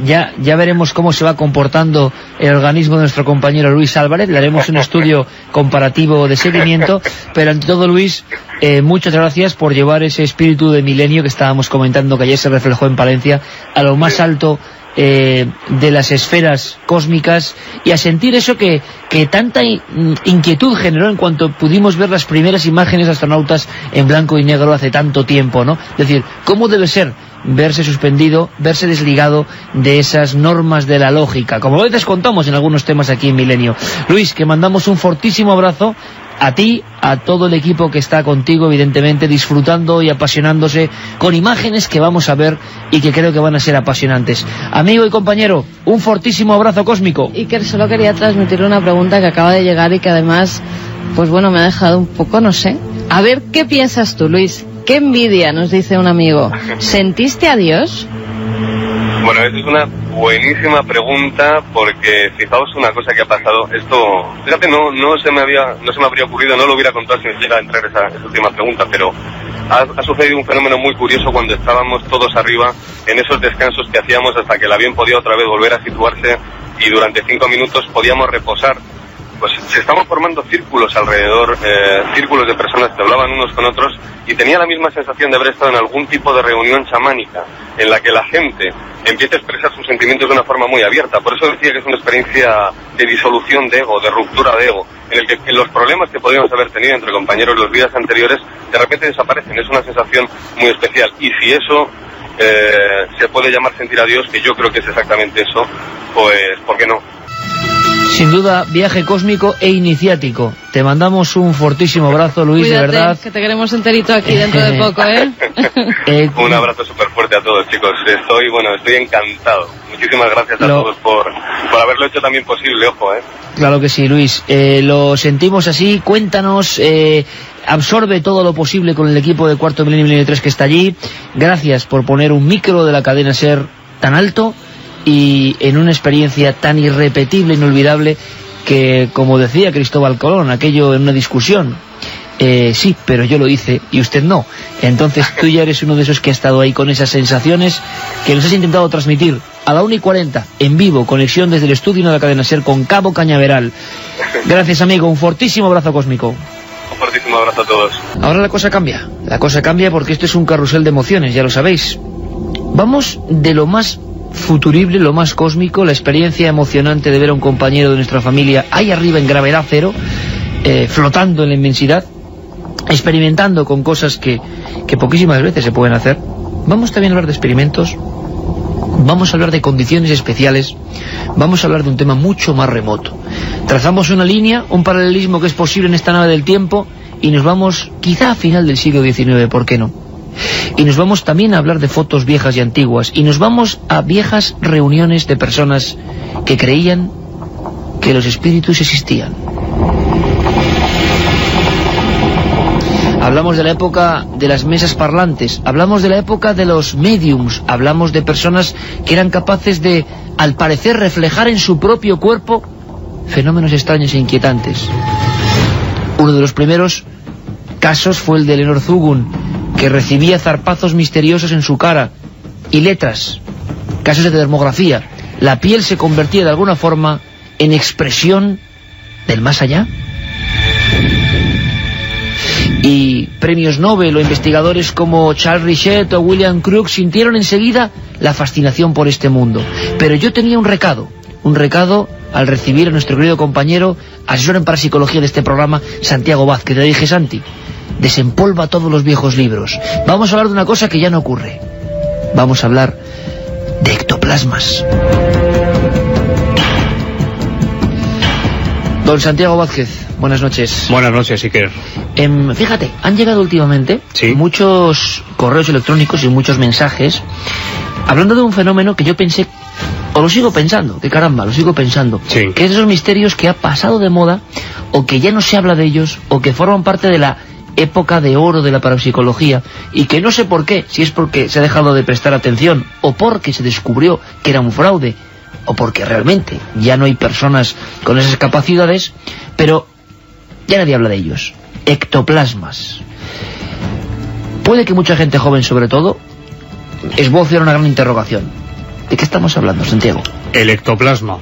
S2: Ya veremos cómo se va comportando el organismo de nuestro compañero Luis Álvarez, le haremos un estudio comparativo de seguimiento, pero ante todo, Luis, muchas gracias por llevar ese espíritu de milenio que estábamos comentando, que ayer se reflejó en Palencia, a lo más alto de las esferas cósmicas, y a sentir eso que tanta inquietud generó en cuanto pudimos ver las primeras imágenes de astronautas en blanco y negro hace tanto tiempo, ¿no? Es decir, ¿cómo debe ser verse suspendido, verse desligado de esas normas de la lógica? Como a veces contamos en algunos temas aquí en Milenio. Luis, que mandamos un fortísimo abrazo a ti, a todo el equipo que está contigo, evidentemente, disfrutando y apasionándose con imágenes que vamos a ver y que creo que van a ser apasionantes. Amigo y compañero, un fortísimo abrazo cósmico.
S3: Y que solo quería transmitirle una pregunta que acaba de llegar y que además, pues bueno, me ha dejado un poco, no sé. A ver, ¿qué piensas tú, Luis? ¡Qué envidia!, nos dice un amigo. ¿Sentiste a Dios?
S5: Bueno, esa es una buenísima pregunta, porque fijaos una cosa que ha pasado. Esto, fíjate, no se me habría ocurrido, no lo hubiera contado si me llegara a entrar esa última pregunta, pero ha sucedido un fenómeno muy curioso cuando estábamos todos arriba en esos descansos que hacíamos hasta que el avión podía otra vez volver a situarse y durante 5 minutos podíamos reposar. Pues se estaban formando círculos alrededor, círculos de personas que hablaban unos con otros, y tenía la misma sensación de haber estado en algún tipo de reunión chamánica en la que la gente empieza a expresar sus sentimientos de una forma muy abierta. Por eso decía que es una experiencia de disolución de ego, de ruptura de ego, en el que los problemas que podíamos haber tenido entre compañeros los días anteriores de repente desaparecen. Es una sensación muy especial, y si eso se puede llamar sentir a Dios, que yo creo que es exactamente eso, pues ¿por qué no?
S2: Sin duda, viaje cósmico e iniciático. Te mandamos un fortísimo abrazo, Luis.
S3: Cuídate,
S2: de verdad.
S3: que te queremos enterito aquí dentro de poco, ¿eh?
S5: Un abrazo súper fuerte a todos, chicos. Estoy encantado. Muchísimas gracias a todos por haberlo hecho también posible, ojo, ¿eh?
S2: Claro que sí, Luis. Lo sentimos así. Cuéntanos, absorbe todo lo posible con el equipo de Cuarto Milenio y Milenio 3 que está allí. Gracias por poner un micro de la cadena SER tan alto y en una experiencia tan irrepetible, inolvidable, que, como decía Cristóbal Colón, aquello en una discusión, sí, pero yo lo hice y usted no. Entonces tú ya eres uno de esos que ha estado ahí con esas sensaciones que nos has intentado transmitir a la 1:40, en vivo, conexión desde el estudio de la cadena SER con Cabo Cañaveral. Gracias, amigo, un fortísimo abrazo cósmico.
S5: Un fortísimo abrazo a todos.
S2: Ahora la cosa cambia porque esto es un carrusel de emociones, ya lo sabéis. Vamos de lo más futurible, lo más cósmico, la experiencia emocionante de ver a un compañero de nuestra familia ahí arriba en gravedad cero, flotando en la inmensidad, experimentando con cosas que poquísimas veces se pueden hacer. Vamos también a hablar de experimentos, vamos a hablar de condiciones especiales, vamos a hablar de un tema mucho más remoto. Trazamos una línea, un paralelismo que es posible en esta nave del tiempo y nos vamos quizá a final del siglo XIX, ¿por qué no? Y nos vamos también a hablar de fotos viejas y antiguas, y nos vamos a viejas reuniones de personas que creían que los espíritus existían. Hablamos de la época de las mesas parlantes, hablamos de la época de los mediums, hablamos de personas que eran capaces de, al parecer, reflejar en su propio cuerpo fenómenos extraños e inquietantes. Uno de los primeros casos fue el de Leonor Zugun, que recibía zarpazos misteriosos en su cara y letras, casos de dermografía. La piel se convertía de alguna forma en expresión del más allá. Y premios Nobel o investigadores como Charles Richet o William Crookes sintieron enseguida la fascinación por este mundo. Pero yo tenía un recado al recibir a nuestro querido compañero, asesor en parapsicología de este programa, Santiago Vázquez. Le dije: Santi, desempolva todos los viejos libros. Vamos a hablar de una cosa que ya no ocurre. Vamos a hablar de ectoplasmas. Don Santiago Vázquez, buenas noches.
S6: Buenas noches, Iker.
S2: Fíjate, han llegado últimamente muchos correos electrónicos y muchos mensajes hablando de un fenómeno que yo pensé, o lo sigo pensando, que caramba, lo sigo pensando, que es esos misterios que ha pasado de moda, o que ya no se habla de ellos, o que forman parte de la época de oro de la parapsicología, y que no sé por qué, si es porque se ha dejado de prestar atención, o porque se descubrió que era un fraude, o porque realmente ya no hay personas con esas capacidades, pero ya nadie habla de ellos. Ectoplasmas. Puede que mucha gente joven, sobre todo, esboce una gran interrogación. ¿De qué estamos hablando, Santiago?
S6: El ectoplasma.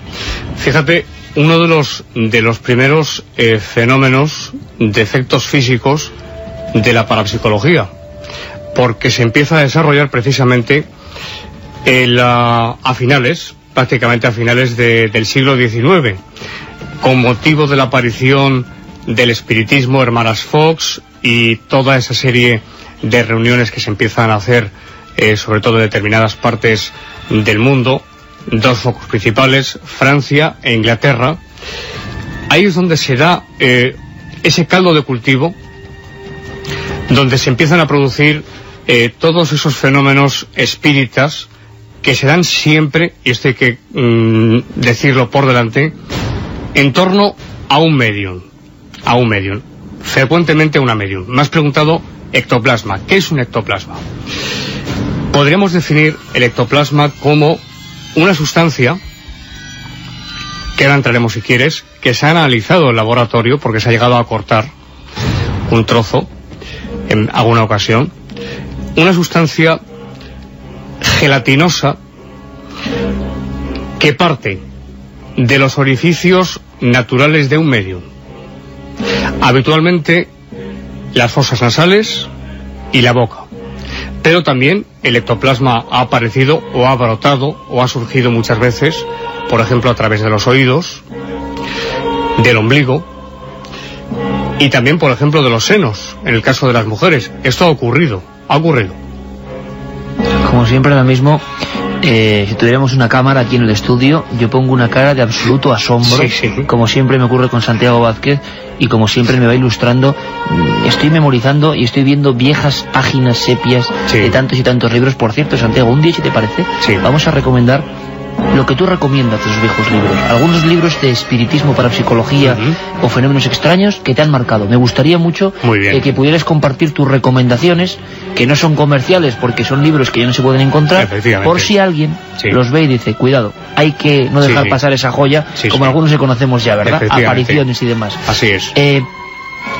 S6: Fíjate, uno de los primeros fenómenos de efectos físicos de la parapsicología, porque se empieza a desarrollar precisamente prácticamente a finales del siglo XIX, con motivo de la aparición del espiritismo, hermanas Fox y toda esa serie de reuniones que se empiezan a hacer, sobre todo en determinadas partes del mundo, dos focos principales, Francia e Inglaterra. Ahí es donde se da ese caldo de cultivo, donde se empiezan a producir todos esos fenómenos espíritas que se dan siempre, y esto hay que decirlo por delante, en torno a un medium, frecuentemente una medium. Me has preguntado ectoplasma. ¿Qué es un ectoplasma? Podríamos definir el ectoplasma como una sustancia, que ahora entraremos si quieres, que se ha analizado en laboratorio porque se ha llegado a cortar un trozo en alguna ocasión, una sustancia gelatinosa que parte de los orificios naturales de un medium, habitualmente las fosas nasales y la boca, pero también el ectoplasma ha aparecido o ha brotado o ha surgido muchas veces, por ejemplo, a través de los oídos, del ombligo y también, por ejemplo, de los senos, en el caso de las mujeres. Esto ha ocurrido.
S2: Como siempre, ahora mismo, si tuviéramos una cámara aquí en el estudio, yo pongo una cara de absoluto asombro, como siempre me ocurre con Santiago Vázquez, y como siempre me va ilustrando. Estoy memorizando y estoy viendo viejas páginas sepias de tantos y tantos libros. Por cierto, Santiago, un día, si te parece, vamos a recomendar lo que tú recomiendas de esos viejos libros. Algunos libros de espiritismo, parapsicología o fenómenos extraños que te han marcado. Me gustaría mucho que pudieras compartir tus recomendaciones, que no son comerciales porque son libros que ya no se pueden encontrar, por si alguien los ve y dice, cuidado, hay que no dejar pasar esa joya, como algunos que conocemos ya, ¿verdad? Apariciones y demás.
S6: Así es.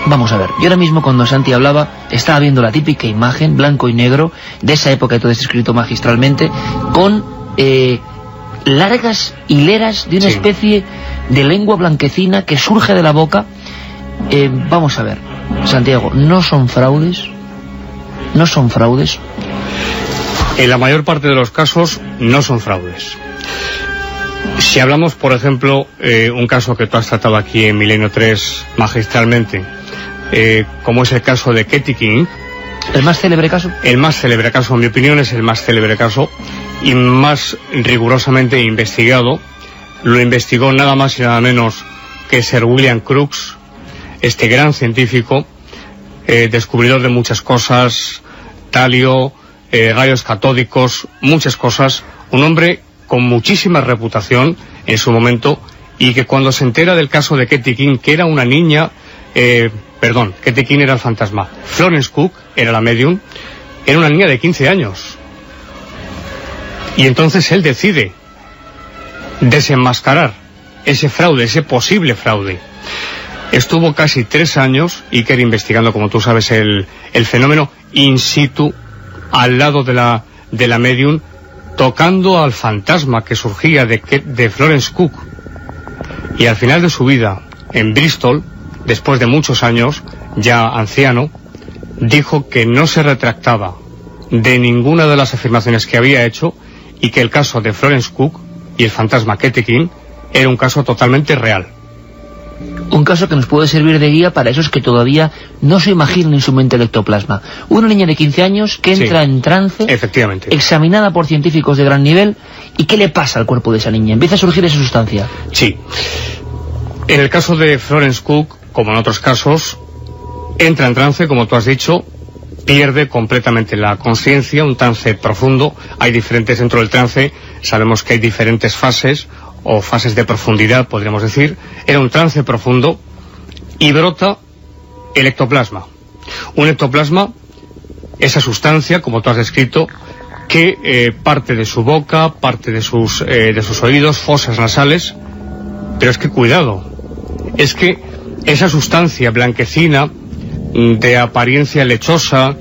S2: Vamos a ver, yo ahora mismo cuando Santi hablaba estaba viendo la típica imagen, blanco y negro, de esa época que tú has descrito magistralmente, con largas hileras de una especie de lengua blanquecina que surge de la boca. Vamos a ver, Santiago, ¿no son fraudes? ¿No son fraudes?
S6: En la mayor parte de los casos no son fraudes. Si hablamos, por ejemplo, un caso que tú has tratado aquí en Milenio 3 magistralmente, como es el caso de Katy King.
S2: ¿El más célebre caso? El
S6: más célebre caso, en mi opinión, es el más célebre caso y más rigurosamente investigado. Lo investigó nada más y nada menos que Sir William Crookes, este gran científico, descubridor de muchas cosas, talio, rayos catódicos, muchas cosas, un hombre con muchísima reputación en su momento, y que cuando se entera del caso de Katy King, que era una niña, Katy King era el fantasma, Florence Cook era la medium, era una niña de 15 años. Y entonces él decide desenmascarar ese fraude, ese posible fraude. Estuvo casi 3 años, Iker, investigando, como tú sabes, el fenómeno in situ, al lado de la medium, tocando al fantasma que surgía de Florence Cook. Y al final de su vida, en Bristol, después de muchos años, ya anciano, dijo que no se retractaba de ninguna de las afirmaciones que había hecho, y que el caso de Florence Cook y el fantasma Katy King era un caso totalmente real.
S2: Un caso que nos puede servir de guía para esos que todavía no se imaginan en su mente el ectoplasma. Una niña de 15 años que entra en trance,
S6: efectivamente,
S2: examinada por científicos de gran nivel. ¿Y qué le pasa al cuerpo de esa niña? ¿Empieza a surgir esa sustancia?
S6: Sí. En el caso de Florence Cook, como en otros casos, entra en trance, como tú has dicho, pierde completamente la conciencia, un trance profundo. Hay diferentes dentro del trance, sabemos que hay diferentes fases, o fases de profundidad, podríamos decir. Era un trance profundo y brota el ectoplasma. Un ectoplasma, esa sustancia, como tú has descrito, que parte de su boca, parte de sus oídos, fosas nasales. Pero es que cuidado, es que esa sustancia blanquecina, de apariencia lechosa,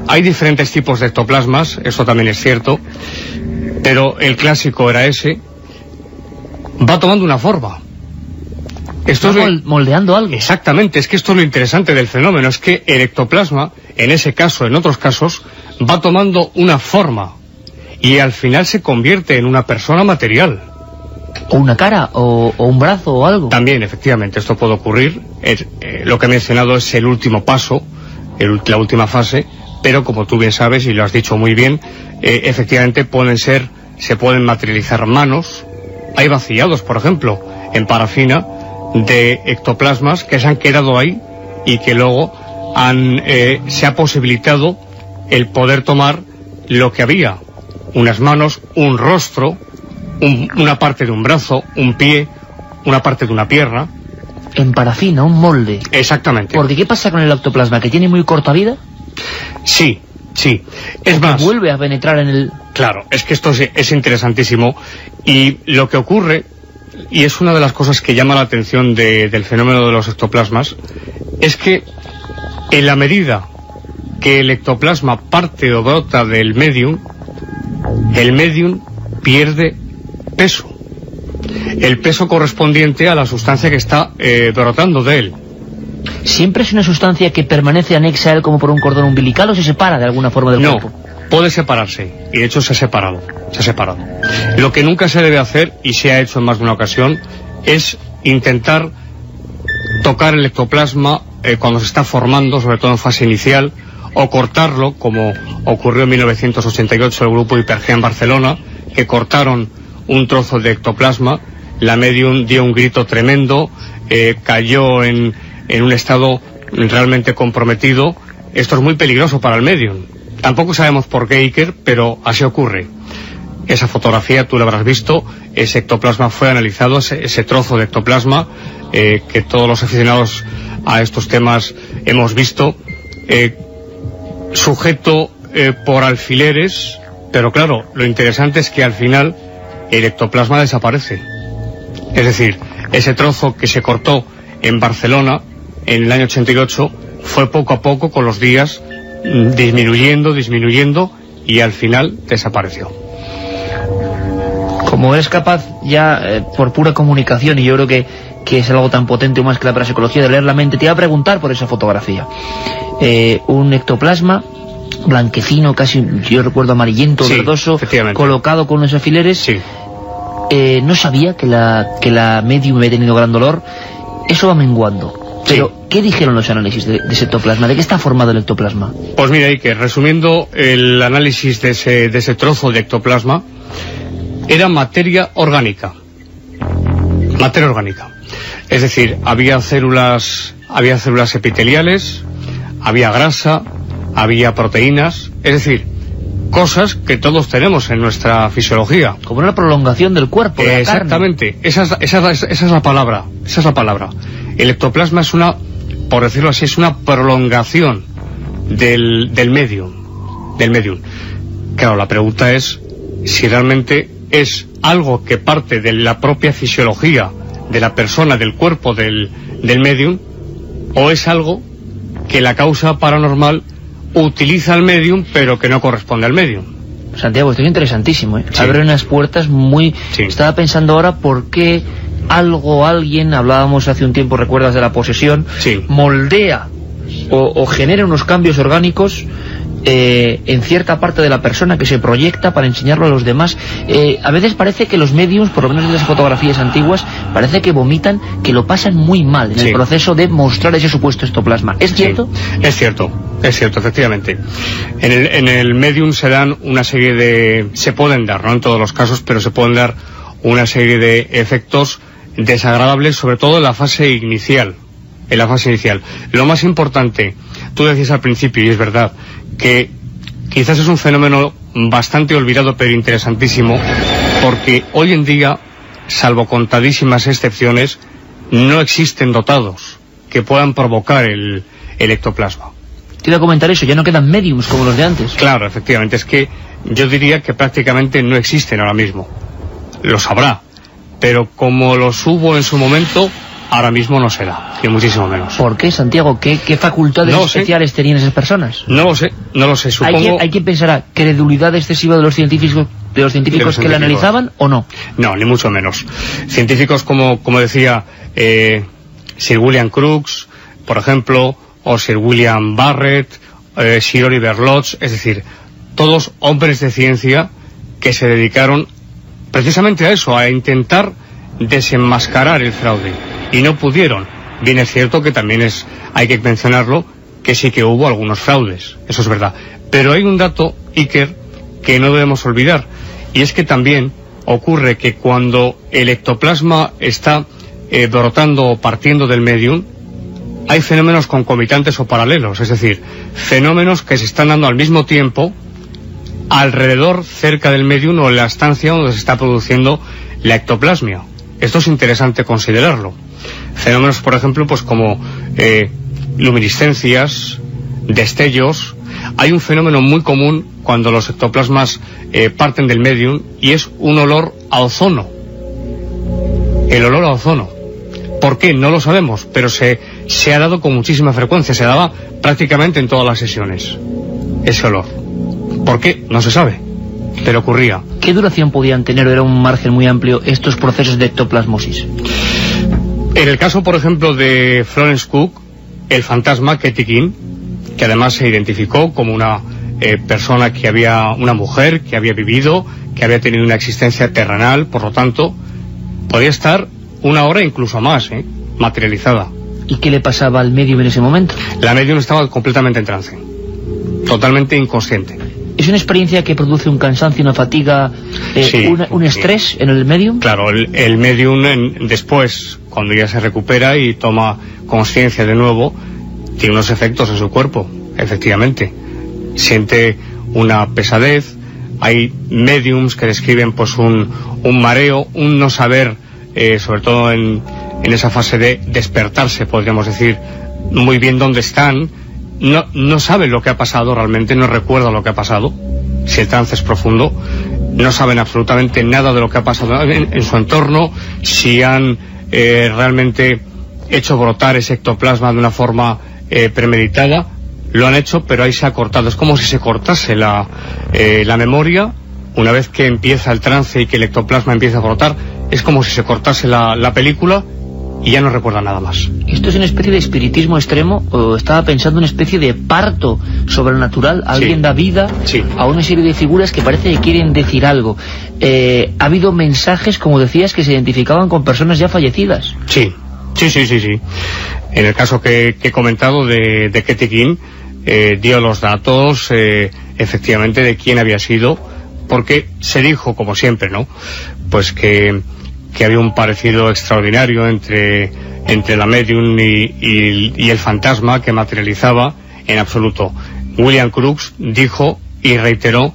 S6: hay diferentes tipos de ectoplasmas, eso también es cierto, pero el clásico era ese, va tomando una forma.
S2: Esto es moldeando algo.
S6: Exactamente, es que esto es lo interesante del fenómeno, es que el ectoplasma, en ese caso, en otros casos, va tomando una forma y al final se convierte en una persona material.
S2: O una cara, o un brazo, o algo.
S6: También, efectivamente, esto puede ocurrir. Lo que he mencionado es el último paso, la última fase, pero como tú bien sabes, y lo has dicho muy bien, efectivamente se pueden materializar manos. Hay vaciados, por ejemplo, en parafina, de ectoplasmas que se han quedado ahí y que luego se ha posibilitado el poder tomar lo que había: unas manos, un rostro, una parte de un brazo, un pie, una parte de una pierna.
S2: En parafina, un molde.
S6: Exactamente.
S2: Porque ¿qué pasa con el ectoplasma? ¿Que tiene muy corta vida?
S6: Sí. Es más,
S2: vuelve a penetrar en el...
S6: Claro, es que esto es interesantísimo. Y lo que ocurre, y es una de las cosas que llama la atención del fenómeno de los ectoplasmas, es que en la medida que el ectoplasma parte o brota del medium, el medium pierde peso. El peso correspondiente a la sustancia que está brotando de él.
S2: ¿Siempre es una sustancia que permanece anexa a él como por un cordón umbilical o se separa de alguna forma del cuerpo?
S6: No, puede separarse, y de hecho se ha separado. Lo que nunca se debe hacer, y se ha hecho en más de una ocasión, es intentar tocar el ectoplasma cuando se está formando, sobre todo en fase inicial, o cortarlo, como ocurrió en 1988 el grupo Hipergea en Barcelona, que cortaron un trozo de ectoplasma. La medium dio un grito tremendo, cayó en un estado realmente comprometido. Esto es muy peligroso para el medium. Tampoco sabemos por qué, Iker, pero así ocurre. Esa fotografía tú la habrás visto, ese ectoplasma fue analizado, ese trozo de ectoplasma que todos los aficionados a estos temas hemos visto, sujeto por alfileres, pero claro, lo interesante es que al final el ectoplasma desaparece. Es decir, ese trozo que se cortó en Barcelona en el año 88 fue poco a poco, con los días, disminuyendo, y al final desapareció.
S2: Como eres capaz ya, por pura comunicación, y yo creo que es algo tan potente o más que la parapsicología, de leer la mente, te iba a preguntar por esa fotografía. Un ectoplasma blanquecino, casi, yo recuerdo amarillento, sí, verdoso, colocado con unos alfileres.
S6: Sí.
S2: No sabía que la medium había tenido gran dolor. Eso va menguando. Pero, sí, ¿qué dijeron los análisis de ese ectoplasma? ¿De qué está formado el ectoplasma?
S6: Pues mira, Iker, resumiendo el análisis de ese trozo de ectoplasma, era materia orgánica. Materia orgánica. Es decir, había células epiteliales, había grasa, había proteínas, es decir, cosas que todos tenemos en nuestra fisiología.
S2: Como una prolongación del cuerpo, de la
S6: exactamente,
S2: carne.
S6: Esa es la palabra. El ectoplasma es una, por decirlo así, es una prolongación del medium. Claro, la pregunta es si realmente es algo que parte de la propia fisiología de la persona, del cuerpo del medium, o es algo que la causa paranormal utiliza al medium, pero que no corresponde al medium.
S2: Santiago, esto es interesantísimo, ¿eh?
S6: Sí.
S2: Abre unas puertas muy... Sí. Estaba pensando ahora por qué alguien, hablábamos hace un tiempo, recuerdas, de la posesión, sí, moldea o genera unos cambios orgánicos en cierta parte de la persona, que se proyecta para enseñarlo a los demás. A veces parece que los mediums, por lo menos en las fotografías antiguas, parece que vomitan, que lo pasan muy mal en el proceso de mostrar ese supuesto ectoplasma. ¿Es cierto?
S6: Sí, es cierto, efectivamente. En el medium se dan una serie de... se pueden dar, no en todos los casos, pero se pueden dar una serie de efectos desagradables, sobre todo en la fase inicial. Lo más importante, tú decías al principio, y es verdad, que quizás es un fenómeno bastante olvidado pero interesantísimo, porque hoy en día, salvo contadísimas excepciones, no existen dotados que puedan provocar el ectoplasma.
S2: Te iba a comentar eso, ya no quedan mediums como los de antes.
S6: Claro, efectivamente, es que yo diría que prácticamente no existen ahora mismo. Los habrá, pero como los hubo en su momento, ahora mismo no se da, ni muchísimo menos.
S2: ¿Por qué, Santiago? ¿Qué facultades especiales tenían esas personas?
S6: No lo sé, supongo...
S2: ¿Hay quien pensará credulidad excesiva de los científicos que la analizaban, o no?
S6: No, ni mucho menos. Científicos como decía Sir William Crookes, por ejemplo, o Sir William Barrett, Sir Oliver Lodge, es decir, todos hombres de ciencia que se dedicaron precisamente a eso, a intentar desenmascarar el fraude, y no pudieron. Bien es cierto que también hay que mencionarlo, que sí que hubo algunos fraudes, eso es verdad, pero hay un dato, Iker, que no debemos olvidar, y es que también ocurre que cuando el ectoplasma está brotando o partiendo del medium, hay fenómenos concomitantes o paralelos, es decir, fenómenos que se están dando al mismo tiempo alrededor, cerca del medium, o en la estancia donde se está produciendo la ectoplasmia. Esto es interesante considerarlo. Fenómenos, por ejemplo, pues como luminiscencias, destellos. Hay un fenómeno muy común cuando los ectoplasmas parten del medium, y es un olor a ozono. El olor a ozono. ¿Por qué? No lo sabemos, pero se ha dado con muchísima frecuencia, se daba prácticamente en todas las sesiones, ese olor. ¿Por qué? No se sabe, pero ocurría.
S2: ¿Qué duración podían tener, o era un margen muy amplio, estos procesos de ectoplasmosis?
S6: En el caso, por ejemplo, de Florence Cook, el fantasma Katie King, que además se identificó como una persona una mujer que había vivido, que había tenido una existencia terrenal, por lo tanto, podía estar 1 hora, incluso más, materializada.
S2: ¿Y qué le pasaba al medium en ese momento?
S6: La medium estaba completamente en trance. totalmente inconsciente.
S2: ¿Es una experiencia que produce un cansancio, una fatiga,
S6: Sí,
S2: un estrés en el medium?
S6: Claro, el medium después, cuando ya se recupera y toma conciencia de nuevo, tiene unos efectos en su cuerpo, efectivamente. Siente una pesadez, hay mediums que describen pues un mareo, un no saber, sobre todo en esa fase de despertarse, podríamos decir, muy bien dónde están. No saben lo que ha pasado realmente, no recuerdan lo que ha pasado, si el trance es profundo, no saben absolutamente nada de lo que ha pasado en su entorno, si han realmente hecho brotar ese ectoplasma de una forma premeditada. Lo han hecho, pero ahí se ha cortado. Es como si se cortase la memoria. Una vez que empieza el trance y que el ectoplasma empieza a brotar, es como si se cortase la película y ya no recuerda nada más.
S2: ¿Esto es una especie de espiritismo extremo? ¿O estaba pensando una especie de parto sobrenatural? ¿Alguien da vida a una serie de figuras que parece que quieren decir algo? ¿Ha habido mensajes, como decías, que se identificaban con personas ya fallecidas?
S6: Sí. En el caso que he comentado de Katy King, dio los datos efectivamente de quién había sido, porque se dijo, como siempre, ¿no?, pues que había un parecido extraordinario entre la medium y el fantasma que materializaba. En absoluto. William Crookes dijo y reiteró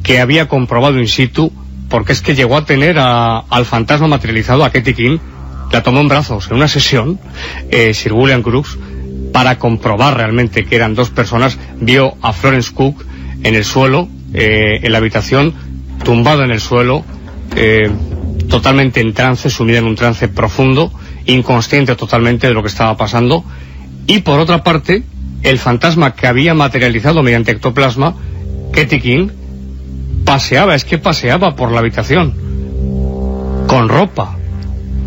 S6: que había comprobado in situ, porque es que llegó a tener al fantasma materializado, a Katy King, la tomó en brazos en una sesión, Sir William Crookes, para comprobar realmente que eran dos personas. Vio a Florence Cook en el suelo, en la habitación, tumbado en el suelo, totalmente en trance, sumida en un trance profundo, inconsciente totalmente de lo que estaba pasando. Y por otra parte, el fantasma que había materializado mediante ectoplasma, Katy King, paseaba por la habitación con ropa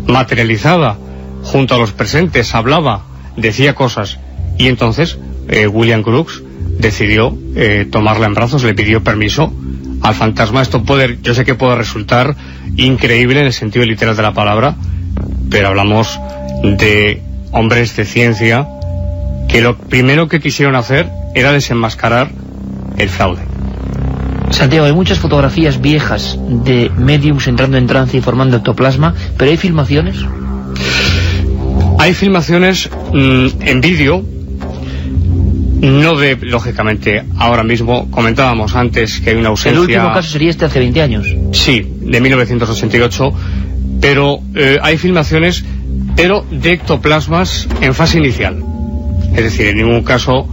S6: materializada junto a los presentes, hablaba, decía cosas. Y entonces William Crookes decidió tomarla en brazos, le pidió permiso al fantasma. Esto yo sé que puede resultar increíble en el sentido literal de la palabra, pero hablamos de hombres de ciencia que lo primero que quisieron hacer era desenmascarar el fraude.
S2: Santiago, hay muchas fotografías viejas de mediums entrando en trance y formando ectoplasma, pero ¿hay filmaciones?
S6: Hay filmaciones en vídeo, no lógicamente, ahora mismo. Comentábamos antes que hay una ausencia.
S2: El último caso sería este hace 20 años.
S6: Sí, de 1988, pero hay filmaciones, pero de ectoplasmas en fase inicial. Es decir, en ningún caso,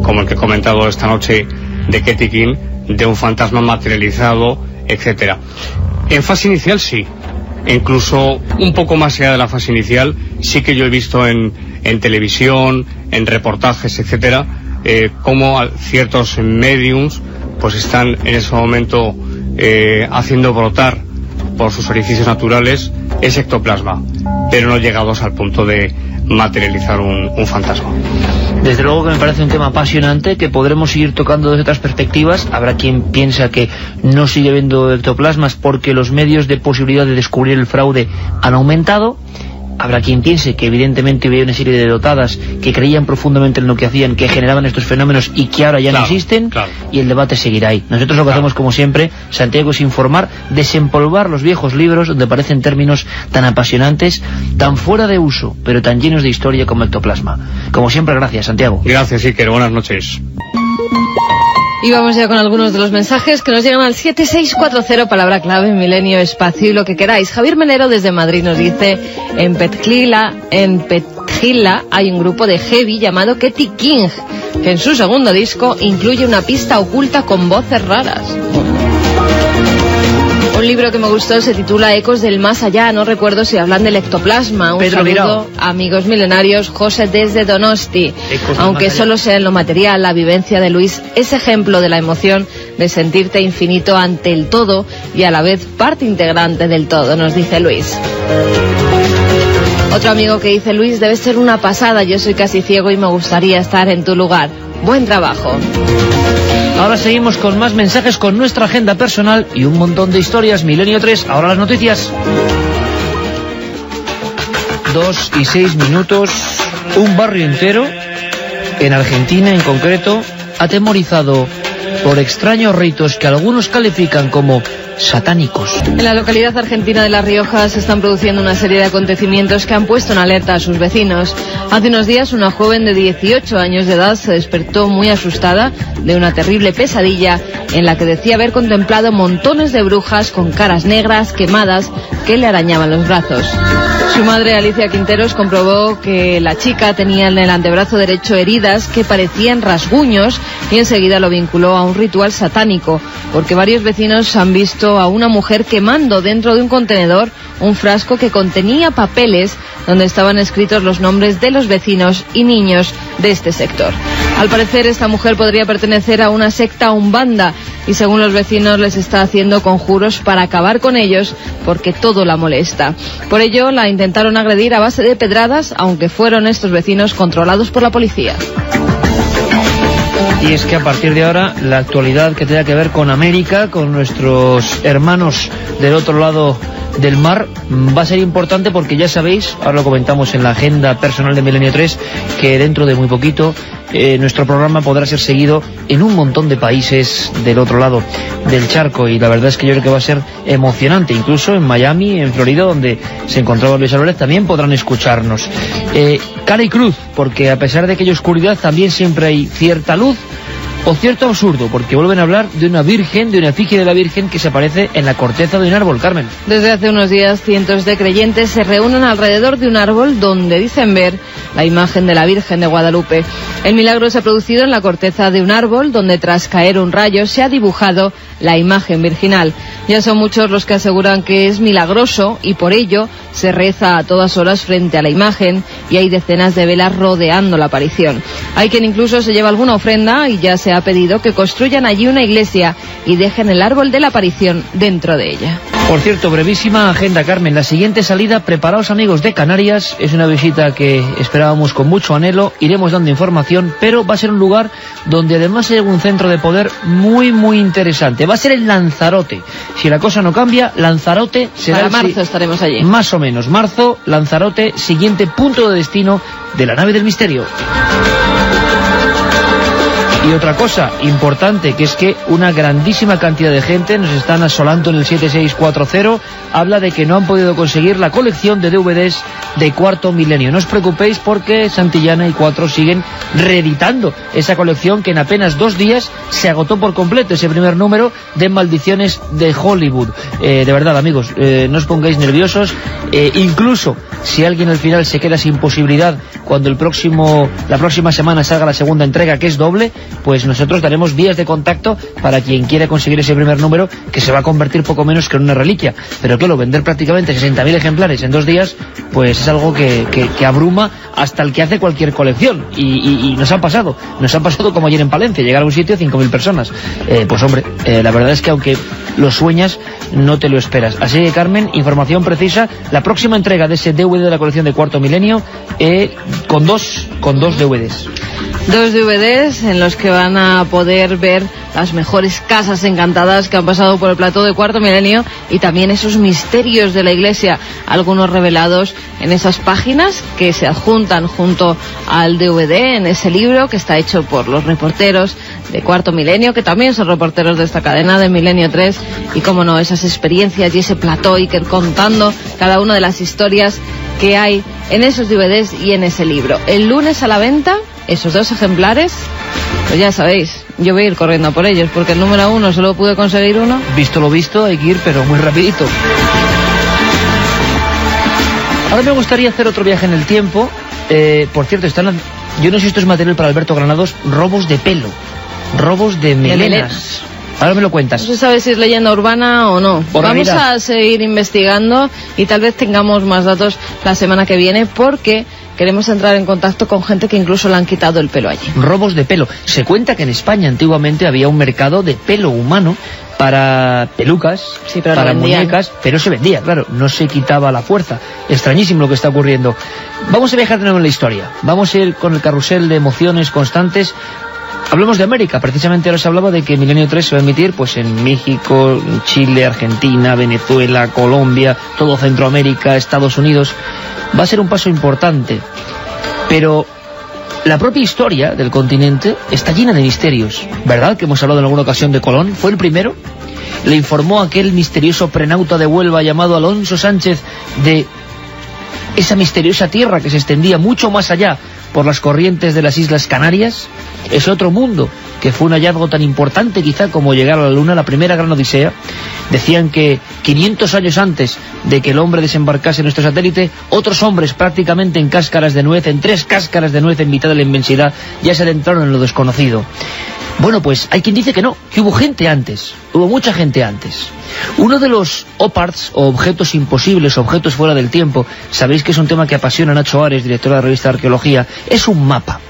S6: como el que he comentado esta noche de Katy King, de un fantasma materializado, etcétera. En fase inicial sí, incluso un poco más allá de la fase inicial, sí que yo he visto en televisión, en reportajes, etcétera, cómo ciertos mediums pues están en ese momento haciendo brotar por sus orificios naturales ese ectoplasma, pero no llegados al punto de materializar un fantasma.
S2: Desde luego que me parece un tema apasionante que podremos seguir tocando desde otras perspectivas. Habrá quien piensa que no sigue habiendo ectoplasmas porque los medios de posibilidad de descubrir el fraude han aumentado. Habrá quien piense que evidentemente había una serie de dotadas que creían profundamente en lo que hacían, que generaban estos fenómenos y que ahora ya no existen, y el debate seguirá ahí. Nosotros lo que hacemos, como siempre, Santiago, es informar, desempolvar los viejos libros donde aparecen términos tan apasionantes, tan fuera de uso, pero tan llenos de historia como ectoplasma. Como siempre, gracias, Santiago.
S6: Gracias, Iker. Buenas noches.
S3: Y vamos ya con algunos de los mensajes que nos llegan al 7640, palabra clave, milenio, espacio y lo que queráis. Javier Menero desde Madrid nos dice: en Petxila hay un grupo de heavy llamado Katy King, que en su segundo disco incluye una pista oculta con voces raras. Un libro que me gustó se titula Ecos del Más Allá. No recuerdo si hablan del ectoplasma. Un saludo, amigos milenarios. José desde Donosti. Aunque solo sea en lo material, la vivencia de Luis es ejemplo de la emoción de sentirte infinito ante el todo y a la vez parte integrante del todo, nos dice Luis. Otro amigo que dice: Luis, debe ser una pasada, yo soy casi ciego y me gustaría estar en tu lugar. Buen trabajo.
S2: Ahora seguimos con más mensajes, con nuestra agenda personal y un montón de historias. Milenio 3, ahora las noticias. 2:06. Un barrio entero, en Argentina en concreto, atemorizado por extraños ritos que algunos califican como satánicos.
S3: En la localidad argentina de La Rioja se están produciendo una serie de acontecimientos que han puesto en alerta a sus vecinos. Hace unos días una joven de 18 años de edad se despertó muy asustada de una terrible pesadilla en la que decía haber contemplado montones de brujas con caras negras, quemadas, que le arañaban los brazos. Su madre, Alicia Quinteros, comprobó que la chica tenía en el antebrazo derecho heridas que parecían rasguños y enseguida lo vinculó a un ritual satánico, porque varios vecinos han visto a una mujer quemando dentro de un contenedor un frasco que contenía papeles donde estaban escritos los nombres de los vecinos y niños de este sector. Al parecer, esta mujer podría pertenecer a una secta umbanda y según los vecinos les está haciendo conjuros para acabar con ellos porque todo la molesta. Por ello, la intentaron agredir a base de pedradas, aunque fueron estos vecinos controlados por la policía.
S2: Y es que a partir de ahora, la actualidad que tenga que ver con América, con nuestros hermanos del otro lado del mar, va a ser importante porque ya sabéis, ahora lo comentamos en la agenda personal de Milenio 3, que dentro de muy poquito nuestro programa podrá ser seguido en un montón de países del otro lado del charco, y la verdad es que yo creo que va a ser emocionante. Incluso en Miami, en Florida, donde se encontraba Luis Álvarez, también podrán escucharnos. Cara y cruz, porque a pesar de que hay oscuridad, también siempre hay cierta luz, o cierto absurdo, porque vuelven a hablar de una virgen, de una efigie de la Virgen que se aparece en la corteza de un árbol, Carmen.
S3: Desde hace unos días, cientos de creyentes se reúnen alrededor de un árbol donde dicen ver la imagen de la Virgen de Guadalupe. El milagro se ha producido en la corteza de un árbol donde tras caer un rayo se ha dibujado la imagen virginal. Ya son muchos los que aseguran que es milagroso y por ello se reza a todas horas frente a la imagen y hay decenas de velas rodeando la aparición. Hay quien incluso se lleva alguna ofrenda y ya se ha pedido que construyan allí una iglesia y dejen el árbol de la aparición dentro de ella.
S2: Por cierto, brevísima agenda, Carmen. La siguiente salida, preparaos amigos de Canarias, es una visita que esperábamos con mucho anhelo, iremos dando información, pero va a ser un lugar donde además hay un centro de poder muy muy interesante. Va a ser en Lanzarote. Si la cosa no cambia, Lanzarote será...
S3: Para marzo estaremos allí.
S2: Más o menos, marzo, Lanzarote, siguiente punto de destino de la nave del misterio. Y otra cosa importante, que es que una grandísima cantidad de gente nos están asolando en el 7640, habla de que no han podido conseguir la colección de DVDs de Cuarto Milenio. No os preocupéis porque Santillana y Cuatro siguen reeditando esa colección que en apenas 2 días se agotó por completo, ese primer número de Maldiciones de Hollywood. De verdad, amigos, no os pongáis nerviosos, incluso si alguien al final se queda sin posibilidad cuando la próxima semana salga la segunda entrega, que es doble, pues nosotros daremos vías de contacto para quien quiera conseguir ese primer número, que se va a convertir poco menos que en una reliquia. Pero claro, vender prácticamente 60.000 ejemplares en 2 días, pues es algo que abruma hasta el que hace cualquier colección. Y nos han pasado como ayer en Palencia, llegar a un sitio 5.000 personas. Pues hombre, la verdad es que aunque lo sueñas, no te lo esperas. Así que, Carmen, información precisa, la próxima entrega de ese DVD de la colección de Cuarto Milenio, con dos DVDs.
S3: 2 DVDs en los que van a poder ver las mejores casas encantadas que han pasado por el plató de Cuarto Milenio y también esos misterios de la Iglesia, algunos revelados en esas páginas que se adjuntan junto al DVD en ese libro que está hecho por los reporteros de Cuarto Milenio, que también son reporteros de esta cadena de Milenio 3, y como no, esas experiencias y ese plató y que contando cada una de las historias que hay en esos DVDs y en ese libro. El lunes a la venta esos 2 ejemplares, pues ya sabéis, yo voy a ir corriendo a por ellos, porque el número 1 solo pude conseguir uno.
S2: Visto lo visto, hay que ir, pero muy rapidito. Ahora me gustaría hacer otro viaje en el tiempo. Por cierto, yo no sé si esto es material para Alberto Granados, robos de pelo, robos de melenas. Ahora me lo cuentas.
S3: No se sabe si es leyenda urbana o no. Vamos a seguir investigando y tal vez tengamos más datos la semana que viene, porque queremos entrar en contacto con gente que incluso le han quitado el pelo allí.
S2: Robos de pelo. Se cuenta que en España antiguamente había un mercado de pelo humano para pelucas,
S3: sí, pero
S2: para muñecas, pero se vendía, claro, no se quitaba la fuerza. Extrañísimo lo que está ocurriendo. Vamos a viajar de nuevo en la historia. Vamos a ir con el carrusel de emociones constantes. Hablemos de América. Precisamente ahora se hablaba de que Milenio 3 se va a emitir pues en México, Chile, Argentina, Venezuela, Colombia, todo Centroamérica, Estados Unidos. Va a ser un paso importante, pero La propia historia del continente está llena de misterios. ¿Verdad que hemos hablado en alguna ocasión de Colón? ¿Fue el primero? Le informó aquel misterioso prenauta de Huelva llamado Alonso Sánchez de esa misteriosa tierra que se extendía mucho más allá por las corrientes de las Islas Canarias. Ese otro mundo que fue un hallazgo tan importante quizá como llegar a la Luna, la primera gran odisea. Decían que 500 años antes de que el hombre desembarcase en nuestro satélite, otros hombres prácticamente en cáscaras de nuez, en 3 cáscaras de nuez en mitad de la inmensidad, ya se adentraron en lo desconocido. Bueno, pues hay quien dice que no, que hubo gente antes, hubo mucha gente antes. Uno de los OPARTs, o objetos imposibles, objetos fuera del tiempo, sabéis que es un tema que apasiona a Nacho Ares, director de la revista de Arqueología, es un mapa.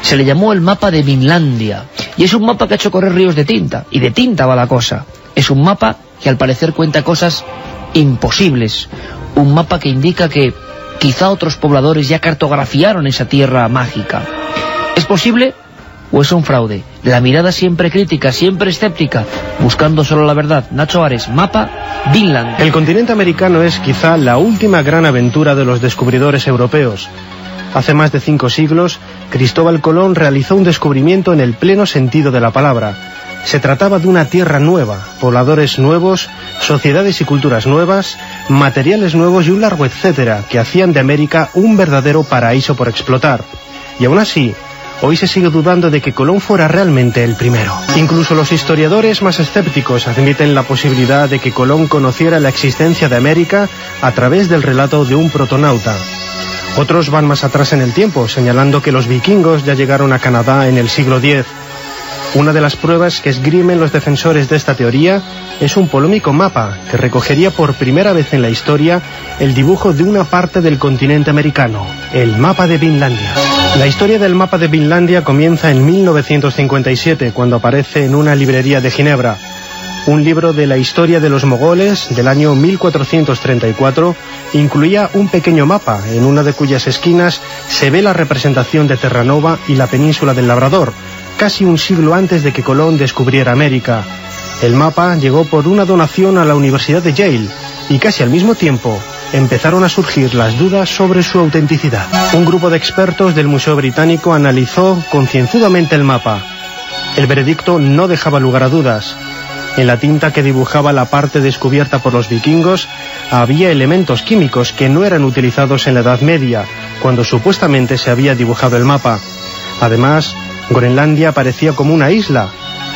S2: Se le llamó el mapa de Vinlandia, y es un mapa que ha hecho correr ríos de tinta, y de tinta va la cosa. Es un mapa que al parecer cuenta cosas imposibles, un mapa que indica que quizá otros pobladores ya cartografiaron esa tierra mágica. ¿Es posible o es un fraude? La mirada siempre crítica, siempre escéptica, buscando solo la verdad. Nacho Ares, mapa Vinlandia.
S7: El continente americano es quizá la última gran aventura de los descubridores europeos. Hace más de 5 siglos, Cristóbal Colón realizó un descubrimiento en el pleno sentido de la palabra. Se trataba de una tierra nueva, pobladores nuevos, sociedades y culturas nuevas, materiales nuevos y un largo etcétera que hacían de América un verdadero paraíso por explotar. Y aún así, hoy se sigue dudando de que Colón fuera realmente el primero. Incluso los historiadores más escépticos admiten la posibilidad de que Colón conociera la existencia de América a través del relato de un protonauta. Otros van más atrás en el tiempo, señalando que los vikingos ya llegaron a Canadá en el siglo X. Una de las pruebas que esgrimen los defensores de esta teoría es un polémico mapa que recogería por primera vez en la historia el dibujo de una parte del continente americano, el mapa de Vinlandia. La historia del mapa de Vinlandia comienza en 1957, cuando aparece en una librería de Ginebra. Un libro de la historia de los mogoles del año 1434 incluía un pequeño mapa, en una de cuyas esquinas se ve la representación de Terranova y la península del Labrador, casi un siglo antes de que Colón descubriera América. El mapa llegó por una donación a la Universidad de Yale, y casi al mismo tiempo empezaron a surgir las dudas sobre su autenticidad. Un grupo de expertos del Museo Británico analizó concienzudamente el mapa. El veredicto no dejaba lugar a dudas. En la tinta que dibujaba la parte descubierta por los vikingos había elementos químicos que no eran utilizados en la Edad Media, cuando supuestamente se había dibujado el mapa. Además, Groenlandia aparecía como una isla,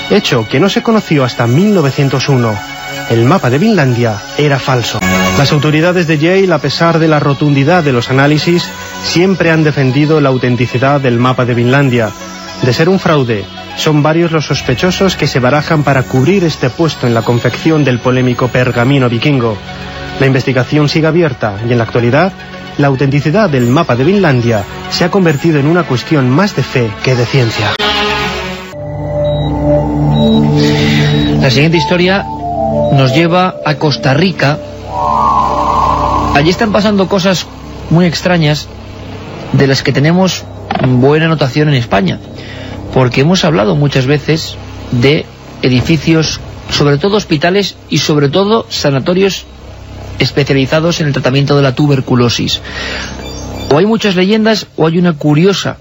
S7: hecho que no se conoció hasta 1901. El mapa de Vinlandia era falso. Las autoridades de Yale, a pesar de la rotundidad de los análisis, siempre han defendido la autenticidad del mapa de Vinlandia. De ser un fraude, son varios los sospechosos que se barajan para cubrir este puesto en la confección del polémico pergamino vikingo. La investigación sigue abierta y en la actualidad, la autenticidad del mapa de Vinlandia se ha convertido en una cuestión más de fe que de ciencia.
S2: La siguiente historia nos lleva a Costa Rica. Allí están pasando cosas muy extrañas de las que tenemos buena notación en España, porque hemos hablado muchas veces de edificios, sobre todo hospitales y sobre todo sanatorios especializados en el tratamiento de la tuberculosis. O hay muchas leyendas o hay una curiosa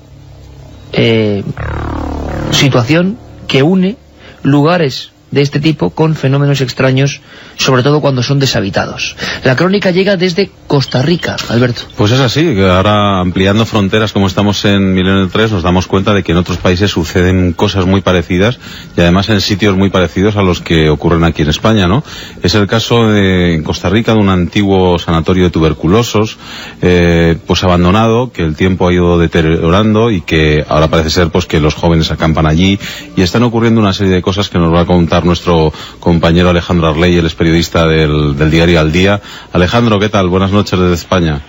S2: situación que une lugares de este tipo con fenómenos extraños, sobre todo cuando son deshabitados. La crónica llega desde Costa Rica, Alberto.
S4: Pues es así, que ahora ampliando fronteras como estamos en Milenio 3 nos damos cuenta de que en otros países suceden cosas muy parecidas y además en sitios muy parecidos a los que ocurren aquí en España, ¿no? Es el caso en Costa Rica de un antiguo sanatorio de tuberculosos pues abandonado, que el tiempo ha ido deteriorando y que ahora parece ser pues que los jóvenes acampan allí y están ocurriendo una serie de cosas que nos va a contar nuestro compañero Alejandro Arley, el periodista del diario Al Día. Alejandro, ¿qué tal? Buenas noches desde España.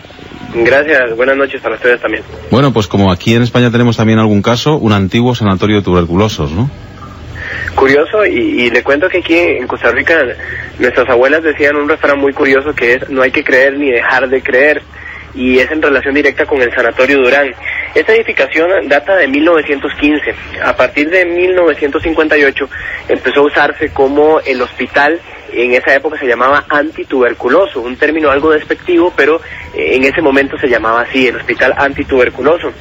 S5: Gracias, buenas noches para ustedes también.
S4: Bueno, pues como aquí en España tenemos también algún caso, un antiguo sanatorio de tuberculosos, ¿no?
S5: Curioso, y le cuento que aquí en Costa Rica nuestras abuelas decían un refrán muy curioso que es: no hay que creer ni dejar de creer, y es en relación directa con el Sanatorio Durán. Esta edificación data de 1915. A partir de 1958 empezó a usarse como el hospital
S8: en esa época se llamaba antituberculoso, un término algo despectivo, pero en ese momento se llamaba así, el hospital antituberculoso.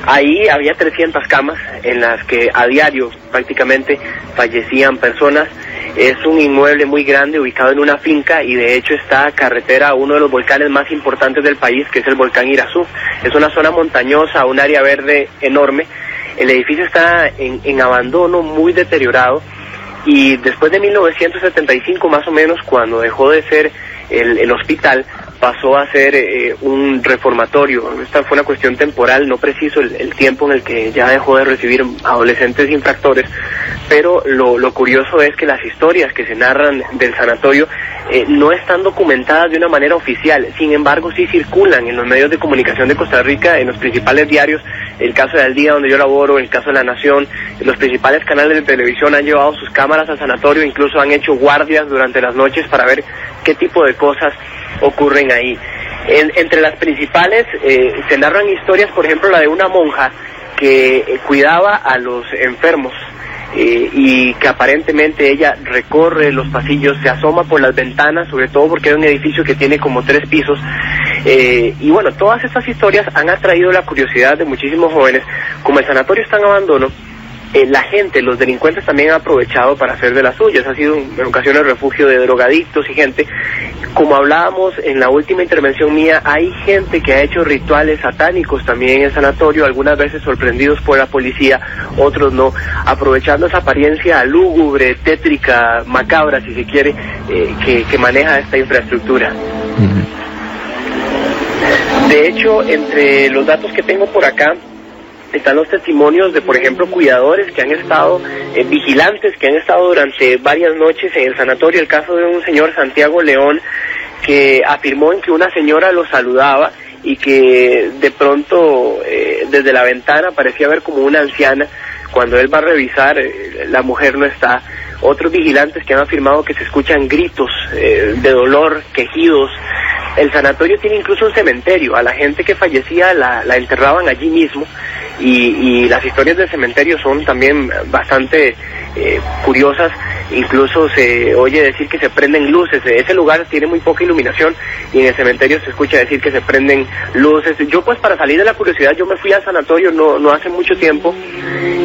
S8: Ahí había 300 camas en las que a diario prácticamente fallecían personas. Es un inmueble muy grande ubicado en una finca y de hecho está carretera a uno de los volcanes más importantes del país, que es el volcán Irazú. Es una zona montañosa, un área verde enorme. El edificio está en abandono, muy deteriorado, y después de 1975 más o menos, cuando dejó de ser el hospital, pasó a ser un reformatorio. Esta fue una cuestión temporal, no preciso el tiempo en el que ya dejó de recibir adolescentes infractores, pero lo curioso es que las historias que se narran del sanatorio no están documentadas de una manera oficial. Sin embargo, sí circulan en los medios de comunicación de Costa Rica, en los principales diarios. El caso de Al Día, donde yo laboro, el caso de La Nación, los principales canales de televisión han llevado sus cámaras al sanatorio, incluso han hecho guardias durante las noches para ver qué tipo de cosas ocurren ahí. Entre las principales se narran historias, por ejemplo, la de una monja que cuidaba a los enfermos, y que aparentemente ella recorre los pasillos, se asoma por las ventanas, sobre todo porque es un edificio que tiene como 3 pisos, y bueno, todas estas historias han atraído la curiosidad de muchísimos jóvenes. Como el sanatorio está en abandono, la gente, los delincuentes también han aprovechado para hacer de las suyas. Ha sido en ocasiones refugio de drogadictos y gente. Como hablábamos en la última intervención mía, hay gente que ha hecho rituales satánicos también en el sanatorio, algunas veces sorprendidos por la policía, otros no, aprovechando esa apariencia lúgubre, tétrica, macabra, si se quiere, que maneja esta infraestructura. De hecho, entre los datos que tengo por acá están los testimonios de, por ejemplo, cuidadores que han estado, vigilantes que han estado durante varias noches en el sanatorio. El caso de un señor, Santiago León, que afirmó en que una señora lo saludaba y que de pronto desde la ventana parecía ver como una anciana. Cuando él va a revisar, la mujer no está. Otros vigilantes que han afirmado que se escuchan gritos de dolor, quejidos. El sanatorio tiene incluso un cementerio. A la gente que fallecía la enterraban allí mismo, y las historias del cementerio son también bastante curiosas. Incluso se oye decir que se prenden luces. Ese lugar tiene muy poca iluminación y en el cementerio se escucha decir que se prenden luces. Yo, pues, para salir de la curiosidad, yo me fui al sanatorio no hace mucho tiempo.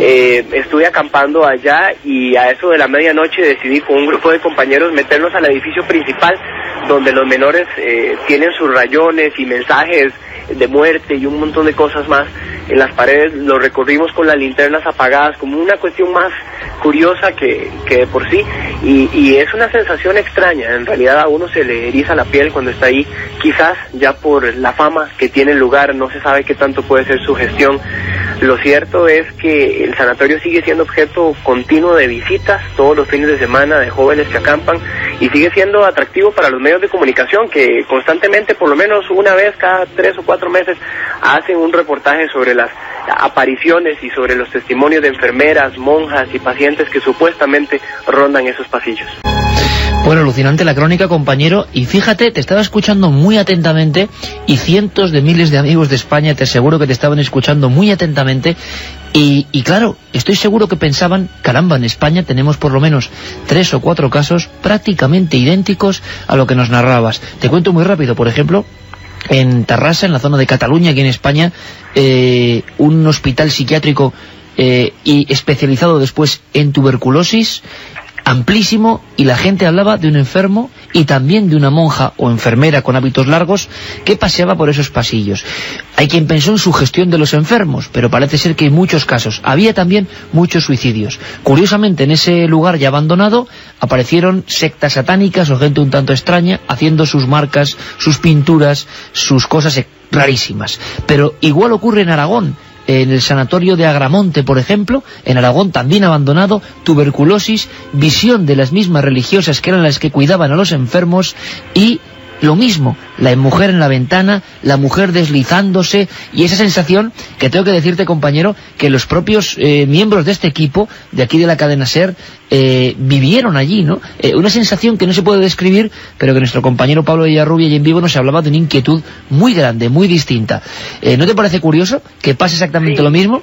S8: Estuve acampando allá y a eso de la medianoche decidí con un grupo de compañeros meternos al edificio principal, donde los menores tienen sus rayones y mensajes de muerte y un montón de cosas más en las paredes. Lo recorrimos con las linternas apagadas, como una cuestión más curiosa que de por sí, y es una sensación extraña. En realidad a uno se le eriza la piel cuando está ahí, quizás ya por la fama que tiene el lugar, no se sabe qué tanto puede ser su gestión. Lo cierto es que el sanatorio sigue siendo objeto continuo de visitas todos los fines de semana de jóvenes que acampan, y sigue siendo atractivo para los medios de comunicación, que constantemente, por lo menos una vez cada 3 o 4 meses, hacen un reportaje sobre las apariciones y sobre los testimonios de enfermeras, monjas y pacientes que supuestamente rondan esos pasillos.
S2: Bueno, alucinante la crónica, compañero, y fíjate, te estaba escuchando muy atentamente, y cientos de miles de amigos de España te aseguro que te estaban escuchando muy atentamente, y claro, estoy seguro que pensaban, caramba, en España tenemos por lo menos 3 o 4 casos prácticamente idénticos a lo que nos narrabas. Te cuento muy rápido, por ejemplo, en Tarrasa, en la zona de Cataluña, aquí en España, un hospital psiquiátrico y especializado después en tuberculosis, amplísimo, y la gente hablaba de un enfermo y también de una monja o enfermera con hábitos largos que paseaba por esos pasillos. Hay quien pensó en su gestión de los enfermos, pero parece ser que hay muchos casos. Había también muchos suicidios. Curiosamente, en ese lugar ya abandonado aparecieron sectas satánicas o gente un tanto extraña haciendo sus marcas, sus pinturas, sus cosas rarísimas. Pero igual ocurre en Aragón. En el sanatorio de Agramonte, por ejemplo, en Aragón, también abandonado, tuberculosis, visión de las mismas religiosas que eran las que cuidaban a los enfermos, y lo mismo, la mujer en la ventana, la mujer deslizándose, y esa sensación que tengo que decirte, compañero, que los propios miembros de este equipo, de aquí de la cadena SER, vivieron allí, ¿no? Una sensación que no se puede describir, pero que nuestro compañero Pablo Villarrubia, y en vivo, nos hablaba de una inquietud muy grande, muy distinta. ¿No te parece curioso que pase exactamente lo mismo?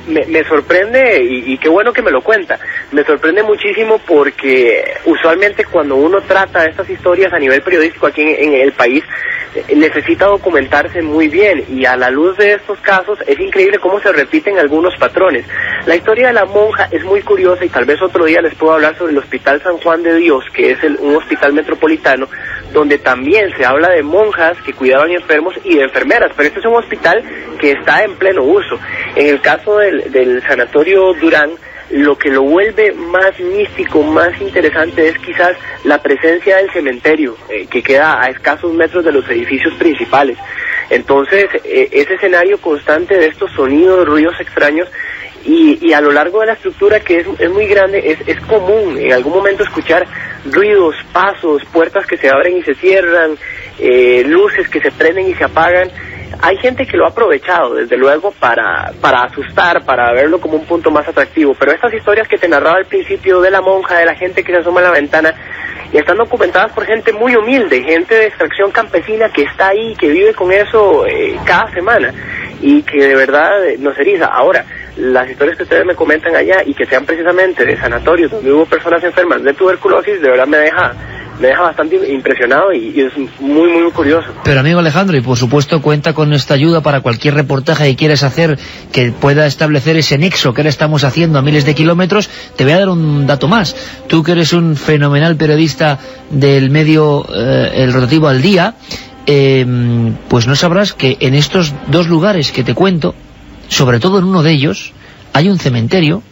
S8: me sorprende, y qué bueno que me lo cuenta, me sorprende muchísimo porque usualmente cuando uno trata estas historias a nivel periodístico aquí en el país, necesita documentarse muy bien, y a la luz de estos casos es increíble cómo se repiten algunos patrones. La historia de la monja es muy curiosa, y tal vez otro día les puedo hablar sobre el Hospital San Juan de Dios, que es un hospital metropolitano, donde también se habla de monjas que cuidaban enfermos y de enfermeras, pero este es un hospital que está en pleno uso. En el caso del sanatorio Durán, lo que lo vuelve más místico, más interesante, es quizás la presencia del cementerio, que queda a escasos metros de los edificios principales. Entonces, ese escenario constante de estos sonidos, ruidos extraños, y a lo largo de la estructura, que es muy grande, es común en algún momento escuchar ruidos, pasos, puertas que se abren y se cierran, luces que se prenden y se apagan. Hay gente que lo ha aprovechado, desde luego, para asustar, para verlo como un punto más atractivo, pero estas historias que te narraba al principio de la monja, de la gente que se asoma a la ventana, y están documentadas por gente muy humilde, gente de extracción campesina que está ahí, que vive con eso cada semana, y que de verdad nos eriza. Ahora, las historias que ustedes me comentan allá, y que sean precisamente de sanatorios donde hubo personas enfermas de tuberculosis, de verdad me deja bastante impresionado, y es muy muy curioso.
S2: Pero amigo Alejandro, y por supuesto cuenta con esta ayuda para cualquier reportaje que quieras hacer que pueda establecer ese nexo que ahora estamos haciendo a miles de kilómetros. Te voy a dar un dato más. Tú, que eres un fenomenal periodista del medio El Rotativo al Día, pues no sabrás que en estos dos lugares que te cuento, sobre todo en uno de ellos, hay un cementerio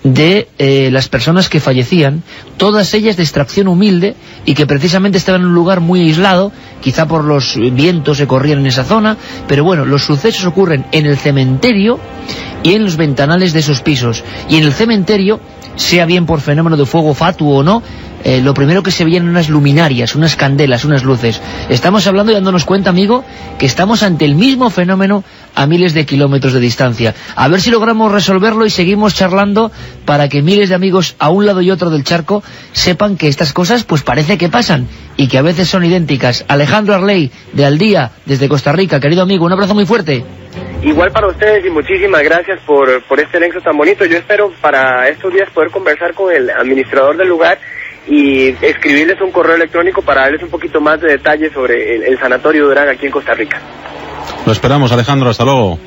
S2: de las personas que fallecían, todas ellas de extracción humilde, y que precisamente estaban en un lugar muy aislado, quizá por los vientos que corrían en esa zona, pero bueno, los sucesos ocurren en el cementerio y en los ventanales de esos pisos. Y en el cementerio, sea bien por fenómeno de fuego fatuo o no, lo primero que se veían unas luminarias, unas candelas, unas luces. Estamos hablando y dándonos cuenta, amigo, que estamos ante el mismo fenómeno a miles de kilómetros de distancia. A ver si logramos resolverlo y seguimos charlando para que miles de amigos a un lado y otro del charco sepan que estas cosas pues parece que pasan y que a veces son idénticas. Alejandro Arley, de Al Día, desde Costa Rica, querido amigo, un abrazo muy fuerte.
S8: Igual para ustedes, y muchísimas gracias por este nexo tan bonito. Yo espero para estos días poder conversar con el administrador del lugar y escribirles un correo electrónico para darles un poquito más de detalles sobre el sanatorio Durán aquí en Costa Rica.
S4: Lo esperamos, Alejandro, hasta luego.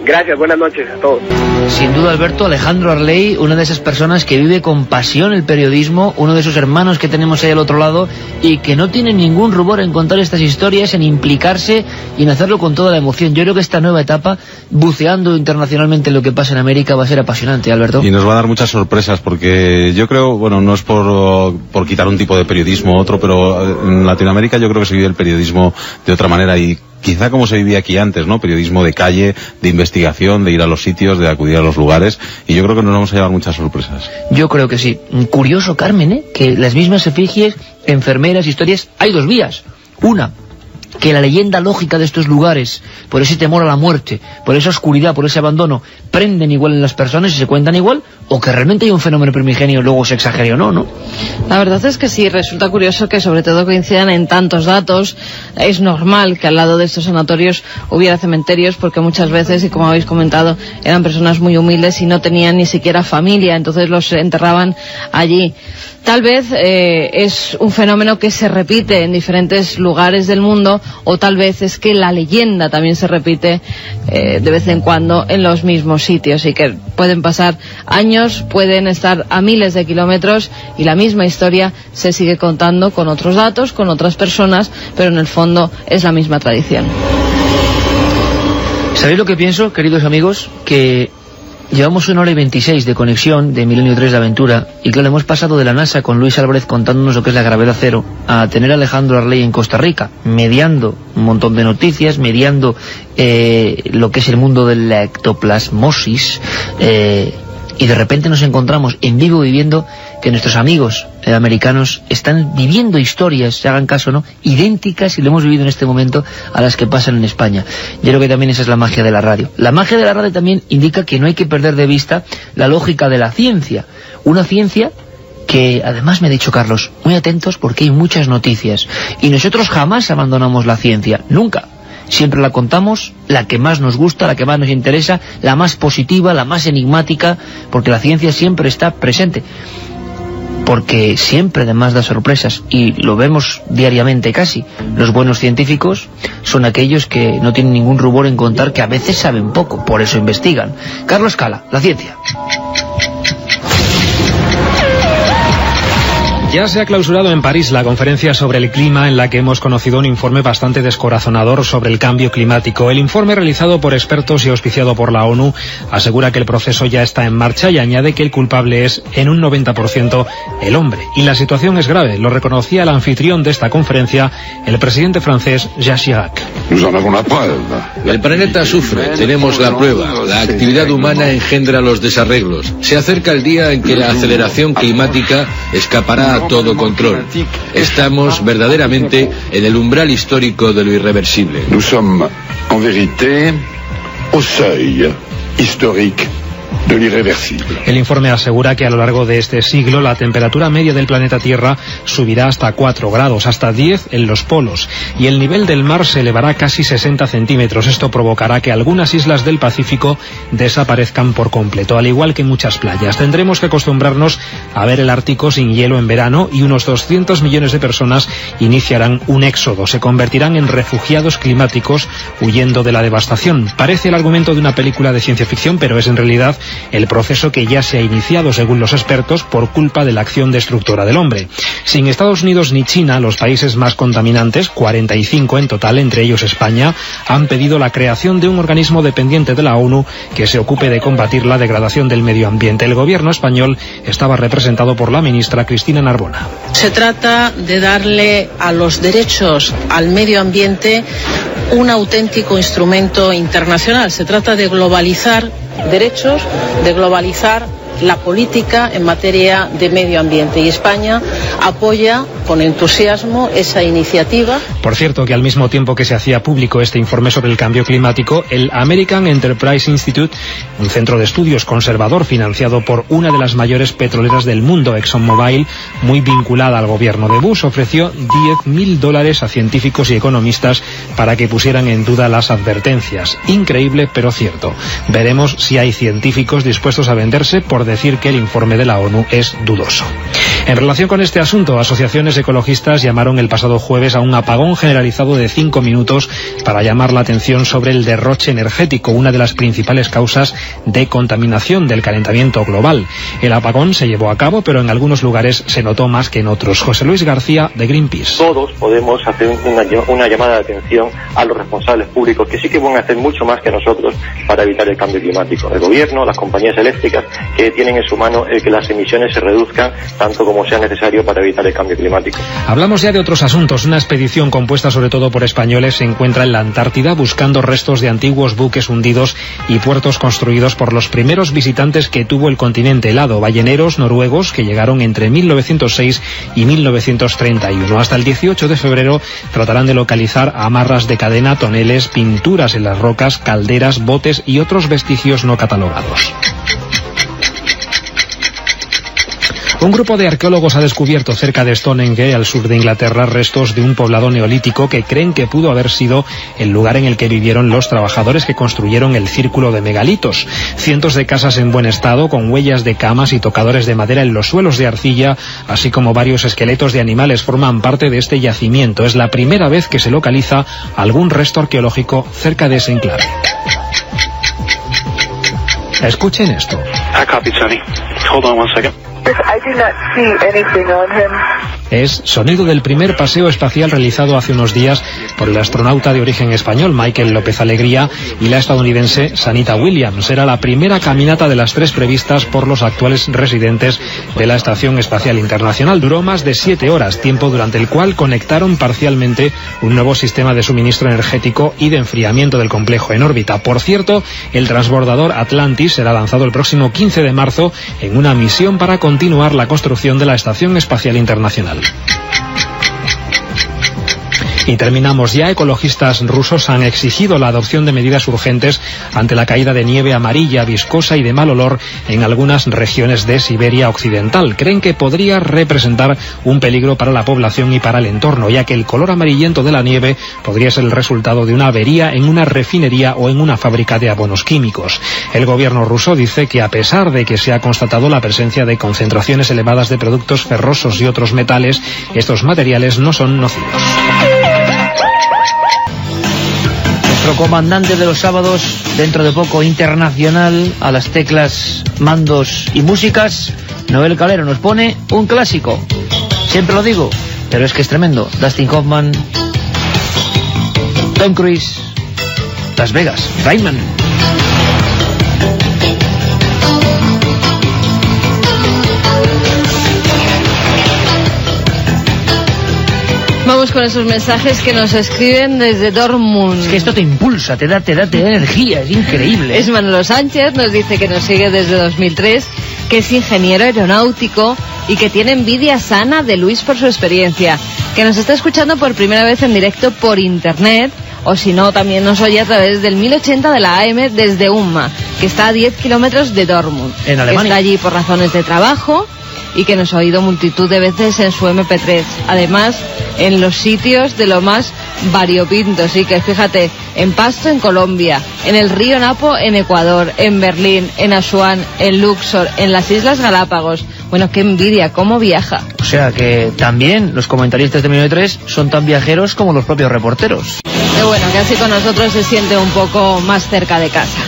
S8: Gracias, buenas noches a todos.
S2: Sin duda, Alberto, Alejandro Arley, una de esas personas que vive con pasión el periodismo, uno de esos hermanos que tenemos ahí al otro lado, y que no tiene ningún rubor en contar estas historias, en implicarse y en hacerlo con toda la emoción. Yo creo que esta nueva etapa, buceando internacionalmente lo que pasa en América, va a ser apasionante, Alberto.
S4: Y nos va a dar muchas sorpresas, porque yo creo, bueno, no es por quitar un tipo de periodismo u otro, pero en Latinoamérica yo creo que se vive el periodismo de otra manera, y quizá como se vivía aquí antes, ¿no? Periodismo de calle, de investigación, de ir a los sitios, de acudir a los lugares, y yo creo que nos vamos a llevar muchas sorpresas.
S2: Yo creo que sí. Curioso, Carmen, que las mismas efigies, enfermeras, historias, hay dos vías. Una, que la leyenda lógica de estos lugares, por ese temor a la muerte, por esa oscuridad, por ese abandono, prenden igual en las personas y se cuentan igual, o que realmente hay un fenómeno primigenio, luego se exagere o no, ¿no?
S3: La verdad es que sí, resulta curioso que sobre todo coincidan en tantos datos. Es normal que al lado de estos sanatorios hubiera cementerios, porque muchas veces, y como habéis comentado, eran personas muy humildes y no tenían ni siquiera familia, entonces los enterraban allí. Tal vez es un fenómeno que se repite en diferentes lugares del mundo, o tal vez es que la leyenda también se repite de vez en cuando en los mismos sitios, y que pueden pasar años, pueden estar a miles de kilómetros y la misma historia se sigue contando con otros datos, con otras personas, pero en el fondo es la misma tradición.
S2: ¿Sabéis lo que pienso, queridos amigos? Que llevamos 1 hora y 26 de conexión de Milenio 3 de Aventura, y claro, hemos pasado de la NASA con Luis Álvarez contándonos lo que es la gravedad cero, a tener a Alejandro Arley en Costa Rica, mediando un montón de noticias, mediando lo que es el mundo de la ectoplasmosis, y de repente nos encontramos en vivo viviendo que nuestros amigos americanos están viviendo historias, se hagan caso, ¿no?, idénticas, y lo hemos vivido en este momento, a las que pasan en España. Yo creo que también esa es la magia de la radio. La magia de la radio también indica que no hay que perder de vista la lógica de la ciencia. Una ciencia que, además, me ha dicho Carlos, muy atentos porque hay muchas noticias. Y nosotros jamás abandonamos la ciencia, nunca. siempre la contamos, la que más nos gusta, la que más nos interesa, la más positiva, la más enigmática, porque la ciencia siempre está presente, porque siempre además da sorpresas, y lo vemos diariamente casi. Los buenos científicos son aquellos que no tienen ningún rubor en contar que a veces saben poco, por eso investigan. Carlos Cala, la ciencia.
S9: Ya se ha clausurado en París la conferencia sobre el clima, en la que hemos conocido un informe bastante descorazonador sobre el cambio climático. El informe, realizado por expertos y auspiciado por la ONU, asegura que el proceso ya está en marcha y añade que el culpable es en un 90% el hombre. Y la situación es grave, lo reconocía el anfitrión de esta conferencia, el presidente francés Jacques Chirac.
S10: El planeta sufre, tenemos la prueba. La actividad humana engendra los desarreglos. Se acerca el día en que la aceleración climática escapará a todo control. Estamos verdaderamente en el umbral histórico de lo irreversible.
S11: Nous sommes, en vérité, au seuil historique de l'irréversible.
S9: El informe asegura que a lo largo de este siglo la temperatura media del planeta Tierra subirá hasta 4 grados, hasta 10 en los polos, y el nivel del mar se elevará casi 60 centímetros. Esto provocará que algunas islas del Pacífico desaparezcan por completo, al igual que muchas playas. Tendremos que acostumbrarnos a ver el Ártico sin hielo en verano, y unos 200 millones de personas iniciarán un éxodo. Se convertirán en refugiados climáticos huyendo de la devastación. Parece el argumento de una película de ciencia ficción, pero es en realidad el proceso que ya se ha iniciado, según los expertos, por culpa de la acción destructora del hombre. Sin Estados Unidos ni China, los países más contaminantes, 45 en total, entre ellos España, han pedido la creación de un organismo dependiente de la ONU que se ocupe de combatir la degradación del medio ambiente. El gobierno español estaba representado por la ministra Cristina Narbona.
S12: Se trata de darle a los derechos al medio ambiente un auténtico instrumento internacional. Se trata de globalizar derechos, de globalizar la política en materia de medio ambiente, y España apoya con entusiasmo esa iniciativa.
S9: Por cierto, que al mismo tiempo que se hacía público este informe sobre el cambio climático, el American Enterprise Institute, un centro de estudios conservador financiado por una de las mayores petroleras del mundo, ExxonMobil, muy vinculada al gobierno de Bush, ofreció $10.000 a científicos y economistas para que pusieran en duda las advertencias. Increíble, pero cierto. Veremos si hay científicos dispuestos a venderse por decir que el informe de la ONU es dudoso. En relación con este asunto, asociaciones ecologistas llamaron el pasado jueves a un apagón generalizado de 5 minutos para llamar la atención sobre el derroche energético, una de las principales causas de contaminación del calentamiento global. El apagón se llevó a cabo, pero en algunos lugares se notó más que en otros. José Luis García, de Greenpeace.
S13: Todos podemos hacer una llamada de atención a los responsables públicos, que sí que pueden hacer mucho más que nosotros para evitar el cambio climático. El gobierno, las compañías eléctricas, que tienen en su mano que las emisiones se reduzcan tanto como sea necesario para evitar el cambio climático.
S9: Hablamos ya de otros asuntos. Una expedición compuesta sobre todo por españoles se encuentra en la Antártida buscando restos de antiguos buques hundidos y puertos construidos por los primeros visitantes que tuvo el continente helado, balleneros noruegos que llegaron entre 1906 y 1931. Hasta el 18 de febrero tratarán de localizar amarras de cadena, toneles, pinturas en las rocas, calderas, botes y otros vestigios no catalogados. Un grupo de arqueólogos ha descubierto cerca de Stonehenge, al sur de Inglaterra, restos de un poblado neolítico que creen que pudo haber sido el lugar en el que vivieron los trabajadores que construyeron el círculo de megalitos. Cientos de casas en buen estado, con huellas de camas y tocadores de madera en los suelos de arcilla, así como varios esqueletos de animales, forman parte de este yacimiento. Es la primera vez que se localiza algún resto arqueológico cerca de ese enclave. Escuchen esto. Es sonido del primer paseo espacial realizado hace unos días por el astronauta de origen español Michael López Alegría y la estadounidense Sanita Williams. Era la primera caminata de las 3 previstas por los actuales residentes de la Estación Espacial Internacional. Duró más de 7 horas, tiempo durante el cual conectaron parcialmente un nuevo sistema de suministro energético y de enfriamiento del complejo en órbita. Por cierto, el transbordador Atlantis será lanzado el próximo 15 de marzo en una misión para continuar la construcción de la Estación Espacial Internacional. Y terminamos ya. Ecologistas rusos han exigido la adopción de medidas urgentes ante la caída de nieve amarilla, viscosa y de mal olor en algunas regiones de Siberia occidental. Creen que podría representar un peligro para la población y para el entorno, ya que el color amarillento de la nieve podría ser el resultado de una avería en una refinería o en una fábrica de abonos químicos. El gobierno ruso dice que a pesar de que se ha constatado la presencia de concentraciones elevadas de productos ferrosos y otros metales, estos materiales no son nocivos.
S2: Nuestro comandante de los sábados, dentro de poco internacional, a las teclas, mandos y músicas, Noel Calero nos pone un clásico. Siempre lo digo, pero es que es tremendo. Dustin Hoffman, Tom Cruise, Las Vegas, Rayman.
S3: Vamos con esos mensajes que nos escriben desde Dortmund.
S2: Es que esto te impulsa, te da energía, es increíble.
S3: Es Manolo Sánchez, nos dice que nos sigue desde 2003, que es ingeniero aeronáutico y que tiene envidia sana de Luis por su experiencia, que nos está escuchando por primera vez en directo por internet, o si no, también nos oye a través del 1080 de la AM desde Umma, que está a 10 kilómetros de Dortmund.
S2: En Alemania.
S3: Que está allí por razones de trabajo y que nos ha oído multitud de veces en su MP3. Además, en los sitios de lo más variopintos, sí, que fíjate, en Pasto en Colombia, en el río Napo en Ecuador, en Berlín, en Asuán, en Luxor, en las Islas Galápagos. Bueno, qué envidia, cómo viaja.
S2: O sea que también los comentaristas de 1003 son tan viajeros como los propios reporteros.
S3: Pero bueno, que así con nosotros se siente un poco más cerca de casa.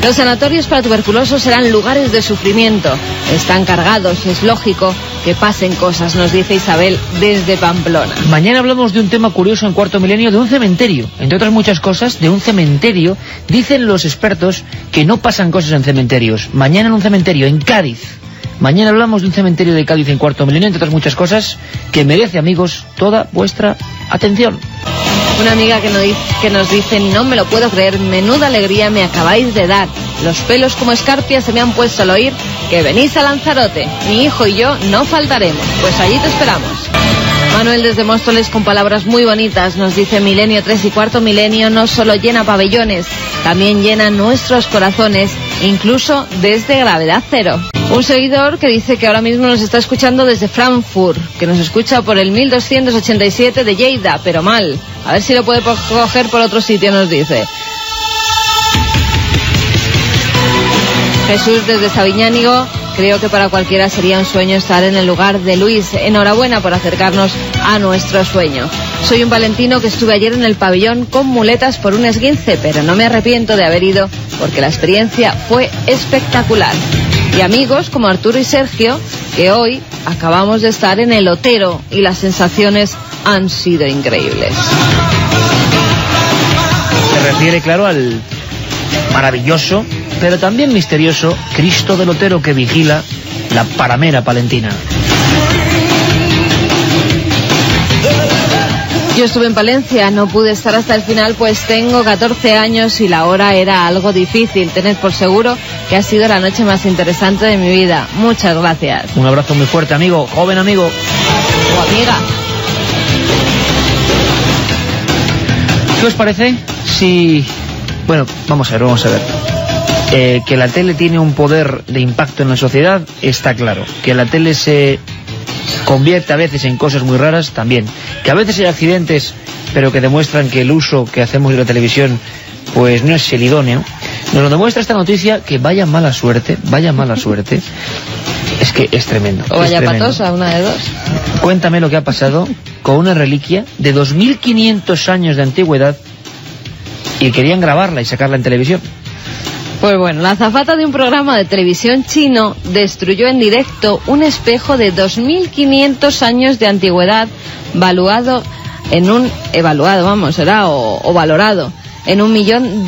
S3: Los sanatorios para tuberculosos serán lugares de sufrimiento. Están cargados, es lógico que pasen cosas, nos dice Isabel desde Pamplona.
S2: Mañana hablamos de un tema curioso en Cuarto Milenio, de un cementerio. Entre otras muchas cosas, de un cementerio. Dicen los expertos que no pasan cosas en cementerios. Mañana en un cementerio, en Cádiz. Mañana hablamos de un cementerio de Cádiz en Cuarto Milenio, entre otras muchas cosas, que merece, amigos, toda vuestra atención.
S3: Una amiga que nos dice, no me lo puedo creer, menuda alegría me acabáis de dar. Los pelos como escarpias se me han puesto al oír que venís a Lanzarote. Mi hijo y yo no faltaremos. Pues allí te esperamos. Manuel desde Móstoles con palabras muy bonitas nos dice, Milenio 3 y Cuarto Milenio no solo llena pabellones, también llena nuestros corazones, incluso desde gravedad cero. Un seguidor que dice que ahora mismo nos está escuchando desde Frankfurt, que nos escucha por el 1287 de Lleida, pero mal. A ver si lo puede coger por otro sitio, nos dice. Jesús desde Sabiñánigo, creo que para cualquiera sería un sueño estar en el lugar de Luis. Enhorabuena por acercarnos a nuestro sueño. Soy un valentino que estuve ayer en el pabellón con muletas por un esguince, pero no me arrepiento de haber ido porque la experiencia fue espectacular. Y amigos como Arturo y Sergio, que hoy acabamos de estar en el Otero y las sensaciones han sido increíbles.
S2: Se refiere, claro, al maravilloso, pero también misterioso Cristo del Otero que vigila la Paramera palentina.
S3: Yo estuve en Palencia, no pude estar hasta el final, pues tengo 14 años y la hora era algo difícil. Tened por seguro que ha sido la noche más interesante de mi vida. Muchas gracias.
S2: Un abrazo muy fuerte, amigo, joven amigo.
S3: O amiga.
S2: ¿Qué os parece si... Bueno, vamos a ver. Que la tele tiene un poder de impacto en la sociedad, está claro. Que la tele se convierte a veces en cosas muy raras, también. Que a veces hay accidentes, pero que demuestran que el uso que hacemos de la televisión pues no es el idóneo. Nos lo demuestra esta noticia, que vaya mala suerte. Es que es tremendo.
S3: O vaya patosa, una de dos.
S2: Cuéntame lo que ha pasado con una reliquia de 2500 años de antigüedad y querían grabarla y sacarla en televisión.
S3: Pues bueno, la azafata de un programa de televisión chino destruyó en directo un espejo de 2500 años de antigüedad valorado en $1 millón.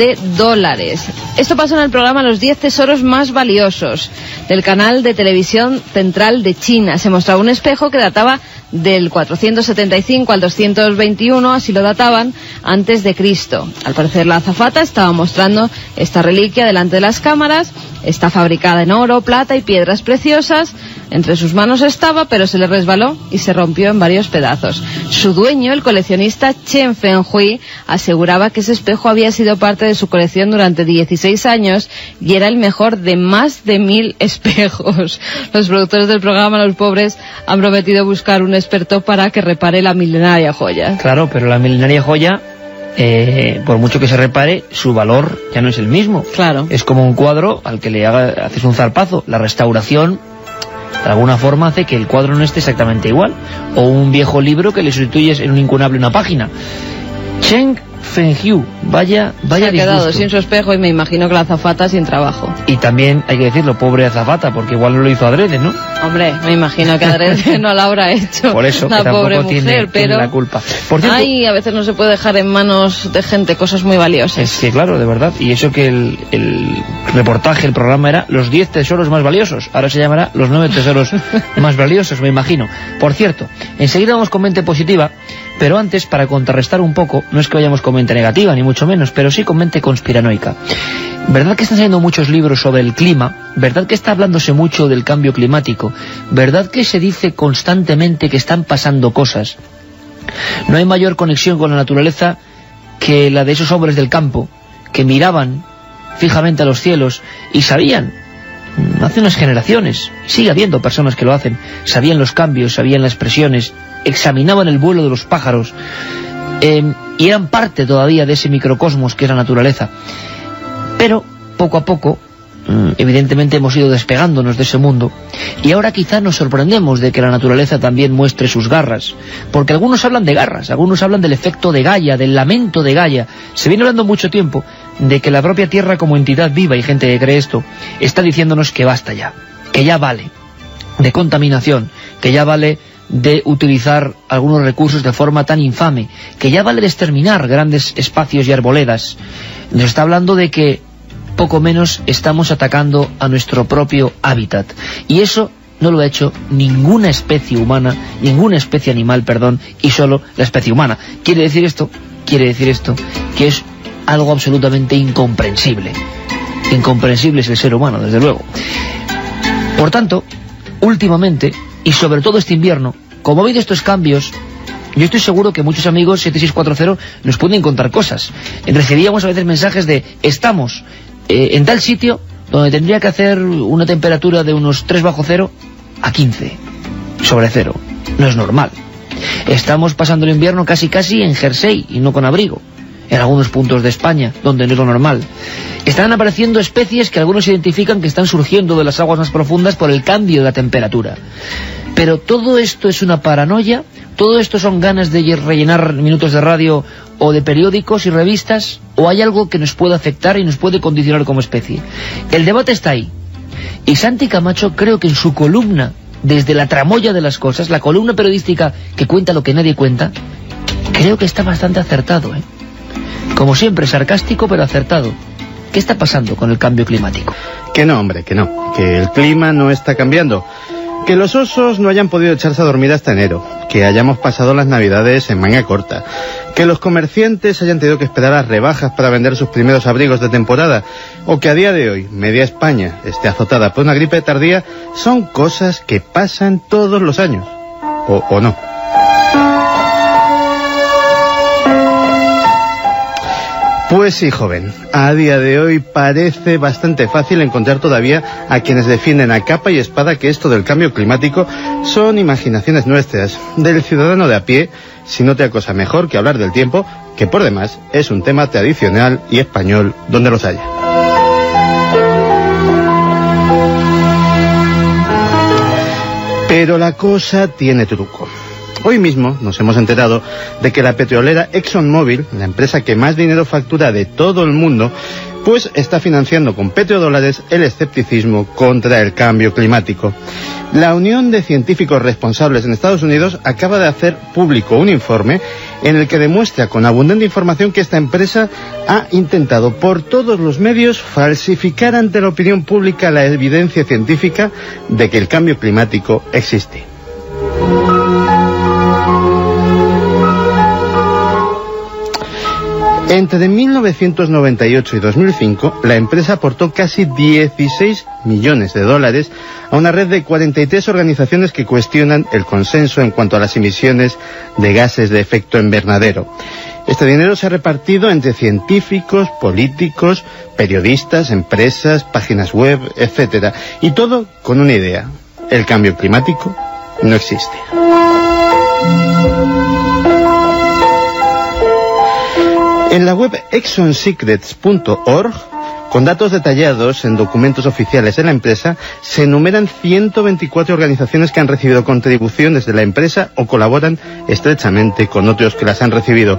S3: Esto pasó en el programa Los 10 tesoros más valiosos del canal de televisión central de China. Se mostraba un espejo que databa del 475 al 221, así lo databan, antes de Cristo. Al parecer la azafata estaba mostrando esta reliquia delante de las cámaras. Está fabricada en oro, plata y piedras preciosas. Entre sus manos estaba, pero se le resbaló y se rompió en varios pedazos. Su dueño, el coleccionista Chen Fenghui, aseguraba que ese espejo había sido parte de su colección durante 16 años y era el mejor de más de 1000 espejos. Los productores del programa Los Pobres han prometido buscar un experto para que repare la milenaria joya.
S2: Claro, pero la milenaria joya, por mucho que se repare, su valor ya no es el mismo.
S3: Claro.
S2: Es como un cuadro al que le haces un zarpazo. La restauración, de alguna forma, hace que el cuadro no esté exactamente igual. O un viejo libro que le sustituyes en un incunable una página. Chen Fenghui, vaya
S3: se ha quedado sin su espejo y me imagino que la azafata sin trabajo.
S2: Y también hay que decirlo, pobre azafata, porque igual no lo hizo adrede, ¿no?
S3: Hombre, me imagino que adrede no la habrá hecho.
S2: Por eso,
S3: la
S2: que tampoco
S3: pobre mujer,
S2: tiene la culpa.
S3: Por cierto, a veces no se puede dejar en manos de gente cosas muy valiosas.
S2: Es que claro, de verdad. Y eso que el reportaje, el programa era los 10 tesoros más valiosos. Ahora se llamará los 9 tesoros más valiosos, me imagino. Por cierto, enseguida vamos con mente positiva, pero antes, para contrarrestar un poco, no es que vayamos con mente negativa, ni mucho menos, pero sí con mente conspiranoica. ¿Verdad que están saliendo muchos libros sobre el clima? ¿Verdad que está hablándose mucho del cambio climático? ¿Verdad que se dice constantemente que están pasando cosas? No hay mayor conexión con la naturaleza que la de esos hombres del campo, que miraban fijamente a los cielos y sabían, hace unas generaciones, sigue habiendo personas que lo hacen, sabían los cambios, sabían las presiones, examinaban el vuelo de los pájaros, y eran parte todavía de ese microcosmos que es la naturaleza. Pero poco a poco, evidentemente hemos ido despegándonos de ese mundo, y ahora quizá nos sorprendemos de que la naturaleza también muestre sus garras, porque algunos hablan de garras, algunos hablan del efecto de Gaia, del lamento de Gaia. Se viene hablando mucho tiempo de que la propia Tierra como entidad viva, y gente que cree esto, está diciéndonos que basta ya, que ya vale de contaminación, que ya vale de utilizar algunos recursos de forma tan infame, que ya vale de exterminar grandes espacios y arboledas. Nos está hablando de que poco menos estamos atacando a nuestro propio hábitat, y eso no lo ha hecho ninguna especie humana, ninguna especie animal, perdón, y solo la especie humana. Quiere decir esto que es algo absolutamente incomprensible. Incomprensible es el ser humano, desde luego. Por tanto, últimamente, y sobre todo este invierno, como ha habido estos cambios, yo estoy seguro que muchos amigos 7640 nos pueden contar cosas. Recibíamos a veces mensajes de: estamos en tal sitio donde tendría que hacer una temperatura de unos 3 bajo cero a 15 sobre cero. No es normal. Estamos pasando el invierno casi en jersey y no con abrigo, en algunos puntos de España, donde no es lo normal. Están apareciendo especies que algunos identifican que están surgiendo de las aguas más profundas por el cambio de la temperatura. Pero todo esto es una paranoia, todo esto son ganas de rellenar minutos de radio o de periódicos y revistas, o hay algo que nos puede afectar y nos puede condicionar como especie. El debate está ahí. Y Santi Camacho, creo que en su columna, desde la tramoya de las cosas, la columna periodística que cuenta lo que nadie cuenta, creo que está bastante acertado, Como siempre, sarcástico pero acertado. ¿Qué está pasando con el cambio climático?
S14: Que no, hombre, que no. Que el clima no está cambiando. Que los osos no hayan podido echarse a dormir hasta enero. Que hayamos pasado las navidades en manga corta. Que los comerciantes hayan tenido que esperar a rebajas para vender sus primeros abrigos de temporada. O que a día de hoy media España esté azotada por una gripe tardía. Son cosas que pasan todos los años. ¿O no? Pues sí, joven, a día de hoy parece bastante fácil encontrar todavía a quienes defienden a capa y espada que esto del cambio climático son imaginaciones nuestras, del ciudadano de a pie, si no te acosa mejor que hablar del tiempo, que por demás es un tema tradicional y español donde los haya. Pero la cosa tiene truco. Hoy mismo nos hemos enterado de que la petrolera ExxonMobil, la empresa que más dinero factura de todo el mundo, pues está financiando con petrodólares el escepticismo contra el cambio climático. La Unión de Científicos Responsables en Estados Unidos acaba de hacer público un informe en el que demuestra con abundante información que esta empresa ha intentado por todos los medios falsificar ante la opinión pública la evidencia científica de que el cambio climático existe. Entre 1998 y 2005, la empresa aportó casi 16 millones de dólares a una red de 43 organizaciones que cuestionan el consenso en cuanto a las emisiones de gases de efecto invernadero. Este dinero se ha repartido entre científicos, políticos, periodistas, empresas, páginas web, etc. Y todo con una idea: el cambio climático no existe. En la web exxonsecrets.org, con datos detallados en documentos oficiales de la empresa, se enumeran 124 organizaciones que han recibido contribuciones de la empresa o colaboran estrechamente con otros que las han recibido.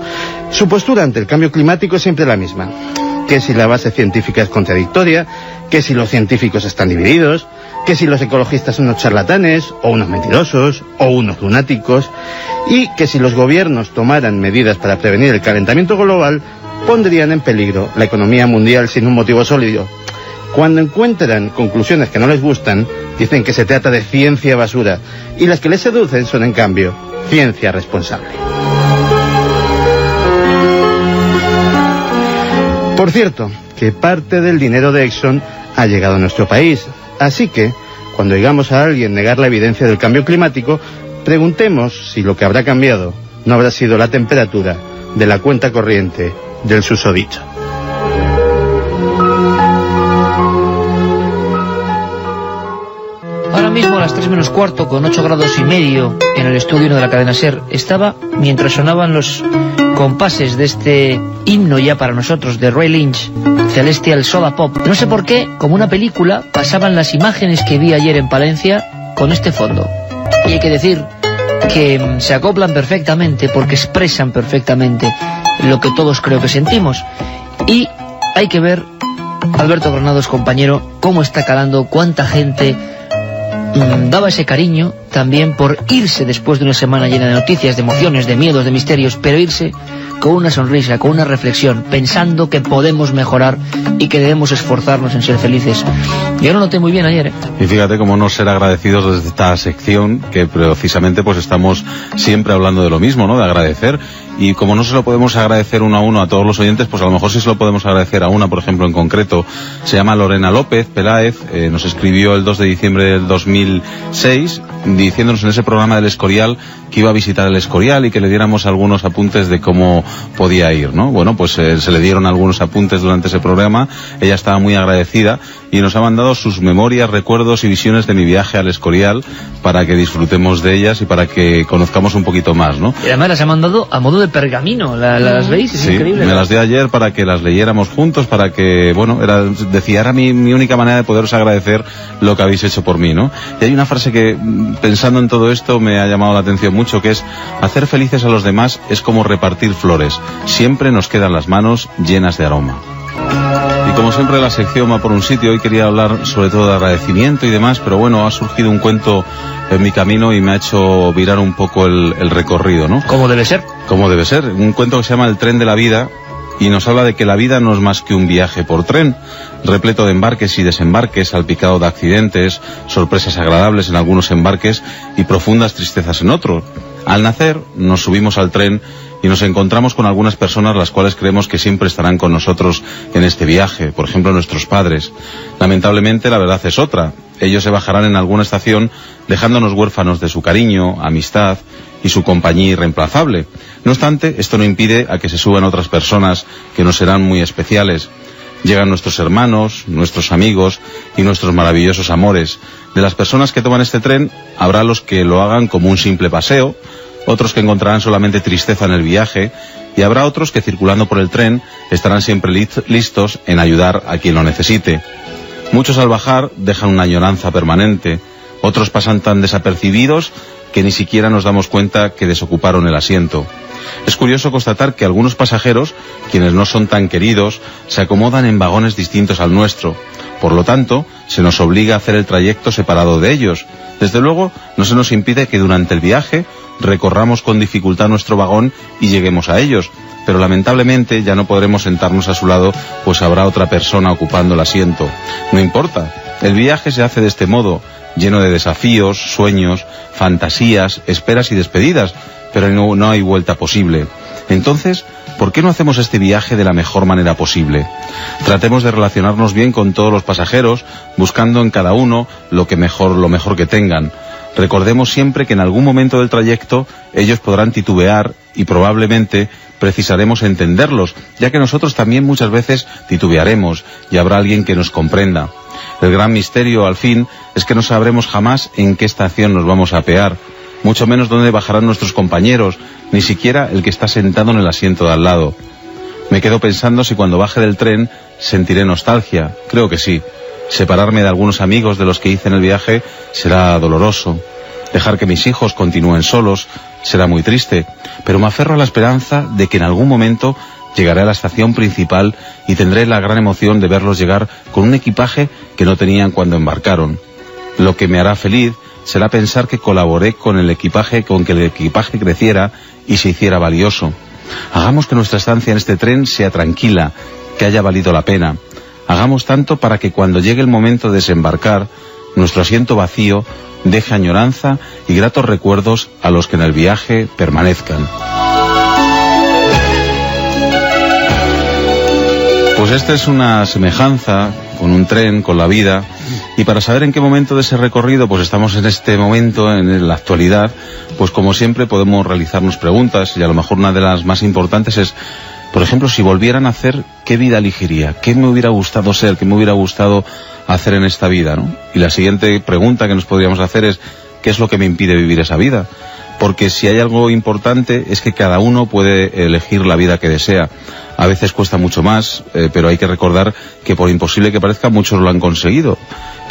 S14: Su postura ante el cambio climático es siempre la misma: que si la base científica es contradictoria, que si los científicos están divididos, que si los ecologistas son unos charlatanes, o unos mentirosos, o unos lunáticos, y que si los gobiernos tomaran medidas para prevenir el calentamiento global, pondrían en peligro la economía mundial sin un motivo sólido. Cuando encuentran conclusiones que no les gustan, dicen que se trata de ciencia basura, y las que les seducen son, en cambio, ciencia responsable. Por cierto, que parte del dinero de Exxon ha llegado a nuestro país, así que, cuando oigamos a alguien negar la evidencia del cambio climático, preguntemos si lo que habrá cambiado no habrá sido la temperatura de la cuenta corriente del susodicho.
S2: Ahora mismo a las 3 menos cuarto, con 8 grados y medio en el estudio 1 de la cadena SER, estaba mientras sonaban los compases de este himno ya para nosotros de Roy Lynch, Celestial Soda Pop. No sé por qué, como una película, pasaban las imágenes que vi ayer en Palencia con este fondo. Y hay que decir que se acoplan perfectamente porque expresan perfectamente lo que todos creo que sentimos. Y hay que ver, Alberto Granados, compañero, cómo está calando, cuánta gente daba ese cariño también por irse después de una semana llena de noticias, de emociones, de miedos, de misterios, pero irse con una sonrisa, con una reflexión, pensando que podemos mejorar y que debemos esforzarnos en ser felices. Yo lo noté muy bien ayer, ¿eh?
S4: Y fíjate cómo no ser agradecidos desde esta sección, que precisamente pues estamos siempre hablando de lo mismo, ¿no? De agradecer. Y como no se lo podemos agradecer uno a uno a todos los oyentes, pues a lo mejor sí se lo podemos agradecer a una, por ejemplo, en concreto. Se llama Lorena López Peláez, nos escribió el 2 de diciembre del 2006, diciéndonos en ese programa del Escorial que iba a visitar el Escorial y que le diéramos algunos apuntes de cómo podía ir, ¿no? Bueno, pues se le dieron algunos apuntes durante ese programa, ella estaba muy agradecida y nos ha mandado sus memorias, recuerdos y visiones de mi viaje al Escorial para que disfrutemos de ellas y para que conozcamos un poquito más, ¿no?
S2: Y además las ha mandado a modo de pergamino, ¿las veis? Es increíble.
S4: Me las di ayer para que las leyéramos juntos, para que, bueno, decía, era mi única manera de poderos agradecer lo que habéis hecho por mí, ¿no? Y hay una frase que, pensando en todo esto, me ha llamado la atención mucho, que es: hacer felices a los demás es como repartir flores, siempre nos quedan las manos llenas de aroma. Y como siempre la sección va por un sitio, hoy quería hablar sobre todo de agradecimiento y demás, pero bueno, ha surgido un cuento en mi camino y me ha hecho virar un poco el recorrido, ¿no?
S2: ¿Cómo debe ser?
S4: Como debe ser, un cuento que se llama El tren de la vida y nos habla de que la vida no es más que un viaje por tren, repleto de embarques y desembarques, salpicado de accidentes, sorpresas agradables en algunos embarques y profundas tristezas en otros. Al nacer nos subimos al tren y nos encontramos con algunas personas las cuales creemos que siempre estarán con nosotros en este viaje, por ejemplo nuestros padres. Lamentablemente la verdad es otra. Ellos se bajarán en alguna estación dejándonos huérfanos de su cariño, amistad y su compañía irreemplazable. No obstante, esto no impide a que se suban otras personas que nos serán muy especiales. Llegan nuestros hermanos, nuestros amigos y nuestros maravillosos amores. De las personas que toman este tren, habrá los que lo hagan como un simple paseo, otros que encontrarán solamente tristeza en el viaje, y habrá otros que circulando por el tren estarán siempre listos en ayudar a quien lo necesite. Muchos al bajar dejan una añoranza permanente, otros pasan tan desapercibidos que ni siquiera nos damos cuenta que desocuparon el asiento. Es curioso constatar que algunos pasajeros, quienes no son tan queridos, se acomodan en vagones distintos al nuestro. Por lo tanto, se nos obliga a hacer el trayecto separado de ellos. Desde luego, no se nos impide que durante el viaje recorramos con dificultad nuestro vagón y lleguemos a ellos, pero lamentablemente ya no podremos sentarnos a su lado, pues habrá otra persona ocupando el asiento. No importa, el viaje se hace de este modo, lleno de desafíos, sueños, fantasías, esperas y despedidas, pero no hay vuelta posible. Entonces, ¿por qué no hacemos este viaje de la mejor manera posible? Tratemos de relacionarnos bien con todos los pasajeros, buscando en cada uno lo mejor que tengan. Recordemos siempre que en algún momento del trayecto ellos podrán titubear y probablemente precisaremos entenderlos, ya que nosotros también muchas veces titubearemos y habrá alguien que nos comprenda. El gran misterio, al fin, es que no sabremos jamás en qué estación nos vamos a apear, mucho menos dónde bajarán nuestros compañeros, ni siquiera el que está sentado en el asiento de al lado. Me quedo pensando si cuando baje del tren sentiré nostalgia. Creo que sí. Separarme de algunos amigos de los que hice en el viaje será doloroso. Dejar que mis hijos continúen solos será muy triste, pero me aferro a la esperanza de que en algún momento llegaré a la estación principal y tendré la gran emoción de verlos llegar con un equipaje que no tenían cuando embarcaron. Lo que me hará feliz será pensar que colaboré con que el equipaje creciera y se hiciera valioso. Hagamos que nuestra estancia en este tren sea tranquila, que haya valido la pena. Hagamos tanto para que cuando llegue el momento de desembarcar, nuestro asiento vacío deje añoranza y gratos recuerdos a los que en el viaje permanezcan. Pues esta es una semejanza con un tren, con la vida, y para saber en qué momento de ese recorrido pues estamos en este momento, en la actualidad, pues como siempre podemos realizarnos preguntas, y a lo mejor una de las más importantes es, por ejemplo, si volvieran a hacer, ¿qué vida elegiría? ¿Qué me hubiera gustado ser? ¿Qué me hubiera gustado hacer en esta vida, ¿no? Y la siguiente pregunta que nos podríamos hacer es, ¿qué es lo que me impide vivir esa vida? Porque si hay algo importante es que cada uno puede elegir la vida que desea. A veces cuesta mucho más, pero hay que recordar que por imposible que parezca, muchos lo han conseguido.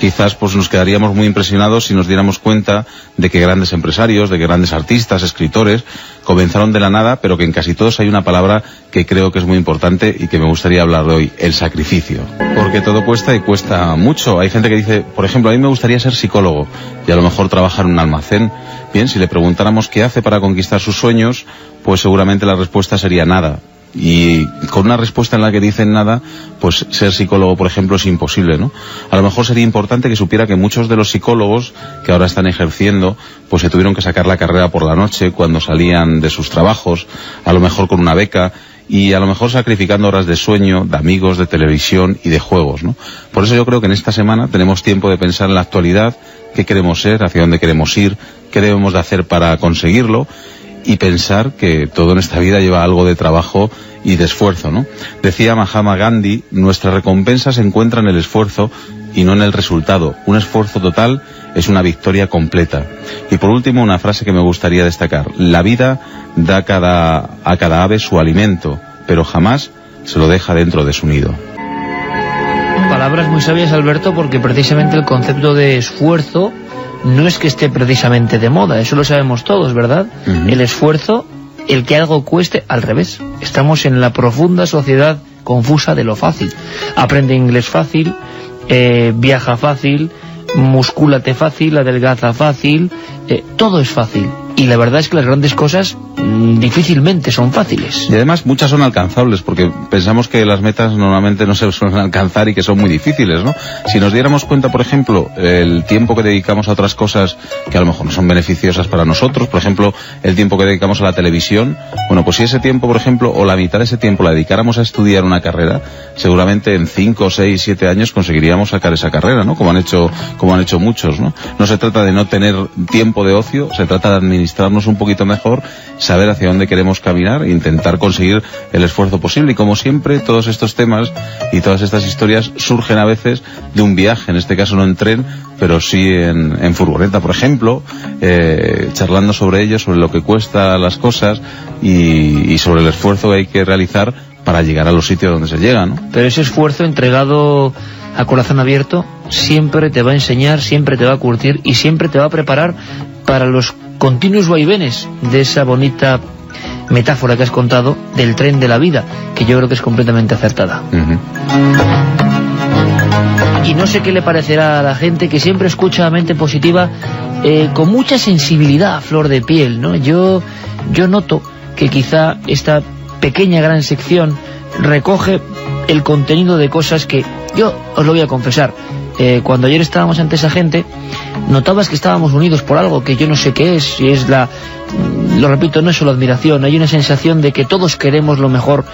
S4: Quizás pues nos quedaríamos muy impresionados si nos diéramos cuenta de que grandes empresarios, de que grandes artistas, escritores, comenzaron de la nada, pero que en casi todos hay una palabra que creo que es muy importante y que me gustaría hablar de hoy, el sacrificio. Porque todo cuesta y cuesta mucho. Hay gente que dice, por ejemplo, a mí me gustaría ser psicólogo y a lo mejor trabajar en un almacén. Bien, si le preguntáramos qué hace para conquistar sus sueños, pues seguramente la respuesta sería nada. Y con una respuesta en la que dicen nada, pues ser psicólogo, por ejemplo, es imposible, ¿no? A lo mejor sería importante que supiera que muchos de los psicólogos que ahora están ejerciendo, pues se tuvieron que sacar la carrera por la noche cuando salían de sus trabajos, a lo mejor con una beca, y a lo mejor sacrificando horas de sueño, de amigos, de televisión y de juegos, ¿no? Por eso yo creo que en esta semana tenemos tiempo de pensar en la actualidad, qué queremos ser, hacia dónde queremos ir, qué debemos de hacer para conseguirlo, y pensar que todo en esta vida lleva algo de trabajo y de esfuerzo, ¿no? Decía Mahatma Gandhi, nuestra recompensa se encuentra en el esfuerzo y no en el resultado. Un esfuerzo total es una victoria completa. Y por último, una frase que me gustaría destacar. La vida da a cada ave su alimento, pero jamás se lo deja dentro de su nido.
S2: Palabras muy sabias, Alberto, porque precisamente el concepto de esfuerzo no es que esté precisamente de moda, eso lo sabemos todos, ¿verdad? El esfuerzo, el que algo cueste, al revés. Estamos en la profunda sociedad confusa de lo fácil. Aprende inglés fácil, viaja fácil, muscúlate fácil, adelgaza fácil, todo es fácil. Y la verdad es que las grandes cosas difícilmente son fáciles.
S4: Y además muchas son alcanzables, porque pensamos que las metas normalmente no se suelen alcanzar y que son muy difíciles, ¿no? Si nos diéramos cuenta, por ejemplo, el tiempo que dedicamos a otras cosas que a lo mejor no son beneficiosas para nosotros, por ejemplo, el tiempo que dedicamos a la televisión, bueno, pues si ese tiempo, por ejemplo, o la mitad de ese tiempo la dedicáramos a estudiar una carrera, seguramente en 5, 6, 7 años conseguiríamos sacar esa carrera, ¿no? Como han hecho muchos, ¿no? No se trata de no tener tiempo de ocio, se trata de administrarnos un poquito mejor, saber hacia dónde queremos caminar e intentar conseguir el esfuerzo posible. Y como siempre, todos estos temas y todas estas historias surgen a veces de un viaje, en este caso no en tren, pero sí en furgoneta, por ejemplo, charlando sobre ello, sobre lo que cuesta las cosas y sobre el esfuerzo que hay que realizar para llegar a los sitios donde se llega, ¿no?
S2: Pero ese esfuerzo entregado a corazón abierto siempre te va a enseñar, siempre te va a curtir y siempre te va a preparar para los continuos vaivenes de esa bonita metáfora que has contado del tren de la vida, que yo creo que es completamente acertada. Y no sé qué le parecerá a la gente que siempre escucha a Mente Positiva con mucha sensibilidad a flor de piel, ¿no? Yo noto que quizá esta pequeña gran sección recoge el contenido de cosas que yo os lo voy a confesar. Cuando ayer estábamos ante esa gente, notabas que estábamos unidos por algo que yo no sé qué es, si es lo repito, no es solo admiración, hay una sensación de que todos queremos lo mejor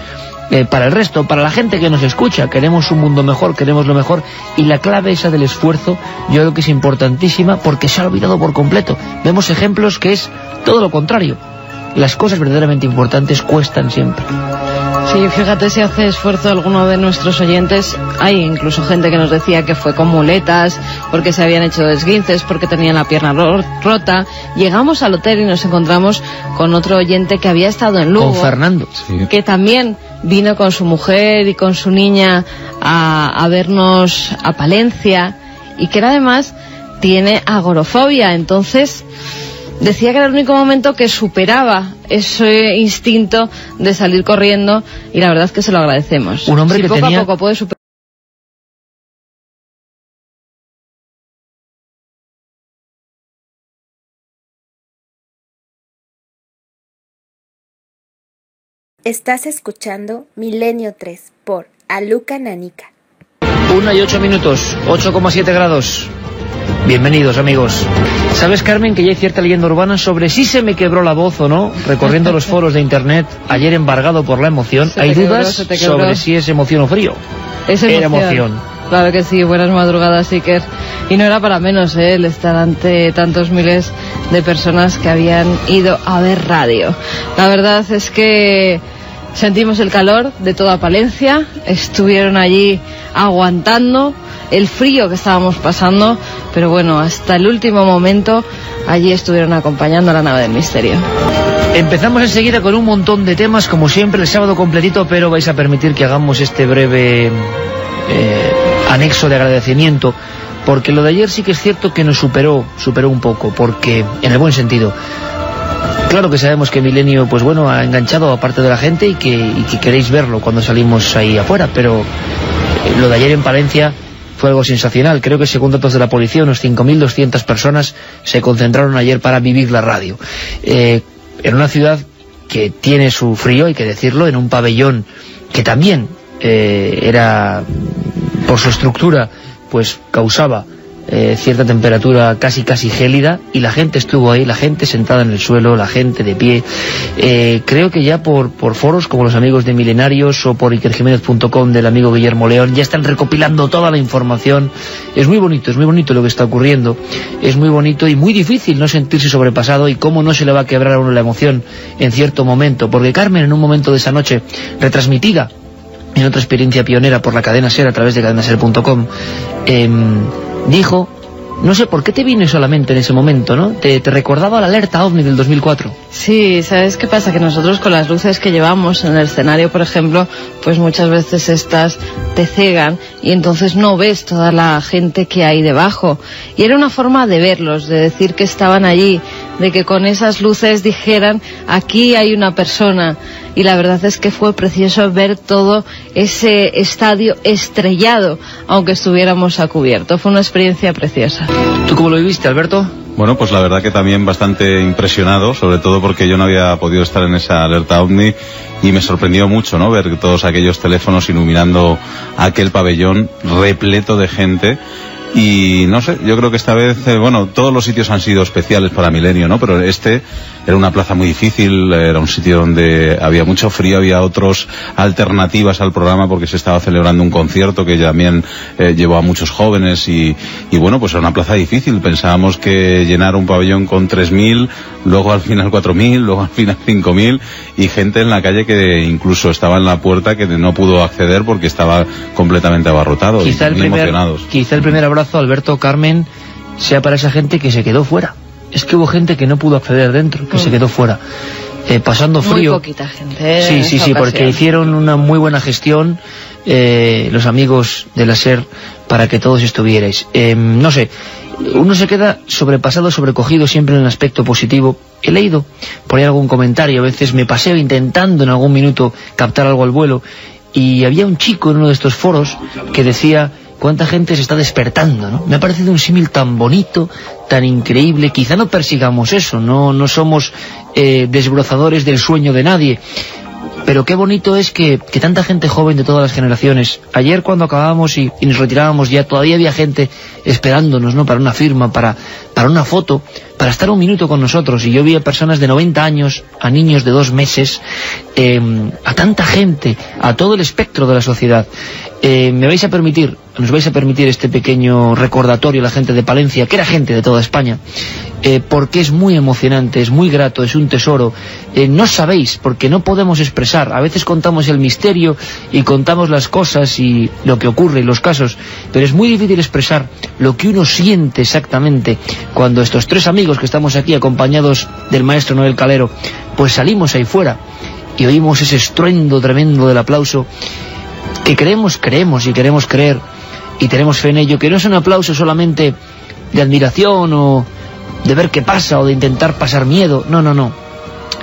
S2: para el resto, para la gente que nos escucha, queremos un mundo mejor, queremos lo mejor, y la clave esa del esfuerzo yo creo que es importantísima porque se ha olvidado por completo. Vemos ejemplos que es todo lo contrario, las cosas verdaderamente importantes cuestan siempre.
S3: Sí, fíjate si hace esfuerzo alguno de nuestros oyentes. Hay incluso gente que nos decía que fue con muletas, porque se habían hecho esguinces, porque tenían la pierna rota. Llegamos al hotel y nos encontramos con otro oyente que había estado en Lugo.
S2: Con Fernando.
S3: Sí. Que también vino con su mujer y con su niña a vernos a Palencia, y que además tiene agorafobia. Entonces decía que era el único momento que superaba ese instinto de salir corriendo, y la verdad es que se lo agradecemos.
S2: Un hombre
S3: si
S2: que
S3: poco
S2: tenía...
S3: a poco puede superar.
S1: Estás escuchando Milenio 3 por Aluca Nanica.
S2: 1:08, 8,7 grados. Bienvenidos, amigos. ¿Sabes, Carmen, que ya hay cierta leyenda urbana sobre si se me quebró la voz o no, recorriendo los foros de internet, ayer embargado por la emoción? Hay dudas sobre si es emoción o frío. Era emoción.
S3: Claro que sí, buenas madrugadas, Iker. Y no era para menos, el estar ante tantos miles de personas que habían ido a ver radio. La verdad es que sentimos el calor de toda Palencia, estuvieron allí aguantando el frío que estábamos pasando, pero bueno, hasta el último momento allí estuvieron acompañando a la nave del misterio.
S2: Empezamos enseguida con un montón de temas, como siempre, el sábado completito, pero vais a permitir que hagamos este breve anexo de agradecimiento, porque lo de ayer sí que es cierto que nos superó un poco, porque en el buen sentido. Claro que sabemos que Milenio, pues bueno, ha enganchado a parte de la gente y que queréis verlo cuando salimos ahí afuera, pero lo de ayer en Palencia fue algo sensacional. Creo que según datos de la policía, unos 5.200 personas se concentraron ayer para vivir la radio. En una ciudad que tiene su frío, hay que decirlo, en un pabellón que también era, por su estructura, pues causaba cierta temperatura casi gélida, y la gente estuvo ahí, la gente sentada en el suelo, la gente de pie. Creo que ya por foros como los amigos de Milenarios o por ikerjimenez.com del amigo Guillermo León ya están recopilando toda la información. Es muy bonito lo que está ocurriendo, es muy bonito y muy difícil no sentirse sobrepasado, y cómo no se le va a quebrar a uno la emoción en cierto momento, porque Carmen, en un momento de esa noche retransmitida en otra experiencia pionera por la cadena SER a través de cadenaser.com, dijo, no sé por qué te vino solamente en ese momento, ¿no? Te recordaba la alerta OVNI del 2004.
S3: Sí, ¿sabes qué pasa? Que nosotros con las luces que llevamos en el escenario, por ejemplo, pues muchas veces estas te cegan y entonces no ves toda la gente que hay debajo. Y era una forma de verlos, de decir que estaban allí, de que con esas luces dijeran, aquí hay una persona. Y la verdad es que fue precioso ver todo ese estadio estrellado, aunque estuviéramos a cubierto. Fue una experiencia preciosa.
S2: ¿Tú cómo lo viviste, Alberto?
S4: Bueno, pues la verdad que también bastante impresionado, sobre todo porque yo no había podido estar en esa alerta OVNI, y me sorprendió mucho, ¿no?, ver todos aquellos teléfonos iluminando aquel pabellón repleto de gente. Y no sé, yo creo que esta vez, bueno, todos los sitios han sido especiales para Milenio, ¿no? Pero este era una plaza muy difícil, era un sitio donde había mucho frío, había otras alternativas al programa porque se estaba celebrando un concierto que también llevó a muchos jóvenes y bueno, pues era una plaza difícil. Pensábamos que llenar un pabellón con 3.000, luego al final 4.000, luego al final 5.000, y gente en la calle que incluso estaba en la puerta que no pudo acceder porque estaba completamente abarrotado.
S2: Quizá el primer abrazo, Alberto, Carmen, sea para esa gente que se quedó fuera. Es que hubo gente que no pudo acceder dentro, que se quedó fuera, pasando frío.
S3: Muy poquita gente.
S2: Sí, porque hicieron una muy buena gestión los amigos de la SER para que todos estuvierais. No sé, uno se queda sobrepasado, sobrecogido siempre en el aspecto positivo. He leído por ahí algún comentario, a veces me paseo intentando en algún minuto captar algo al vuelo, y había un chico en uno de estos foros que decía: cuánta gente se está despertando, ¿no? Me ha parecido un símil tan bonito, tan increíble. Quizá no persigamos eso, no somos desbrozadores del sueño de nadie. Pero qué bonito es que tanta gente joven de todas las generaciones, ayer cuando acabábamos y nos retirábamos ya, todavía había gente esperándonos, ¿no?, para una firma, para una foto, para estar un minuto con nosotros, y yo vi a personas de 90 años, a niños de 2 meses, a tanta gente, a todo el espectro de la sociedad. Nos vais a permitir este pequeño recordatorio a la gente de Palencia, que era gente de toda España, porque es muy emocionante, es muy grato, es un tesoro. No sabéis, porque no podemos expresar. A veces contamos el misterio y contamos las cosas y lo que ocurre y los casos, pero es muy difícil expresar lo que uno siente exactamente cuando estos 3 amigos que estamos aquí acompañados del maestro Noel Calero, pues salimos ahí fuera y oímos ese estruendo tremendo del aplauso, que creemos y queremos creer y tenemos fe en ello, que no es un aplauso solamente de admiración o de ver qué pasa o de intentar pasar miedo, no,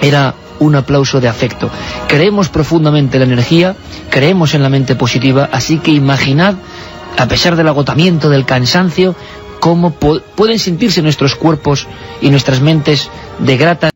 S2: era un aplauso de afecto. Creemos profundamente en la energía, creemos en la mente positiva, así que imaginad, a pesar del agotamiento, del cansancio, cómo pueden sentirse nuestros cuerpos y nuestras mentes de grata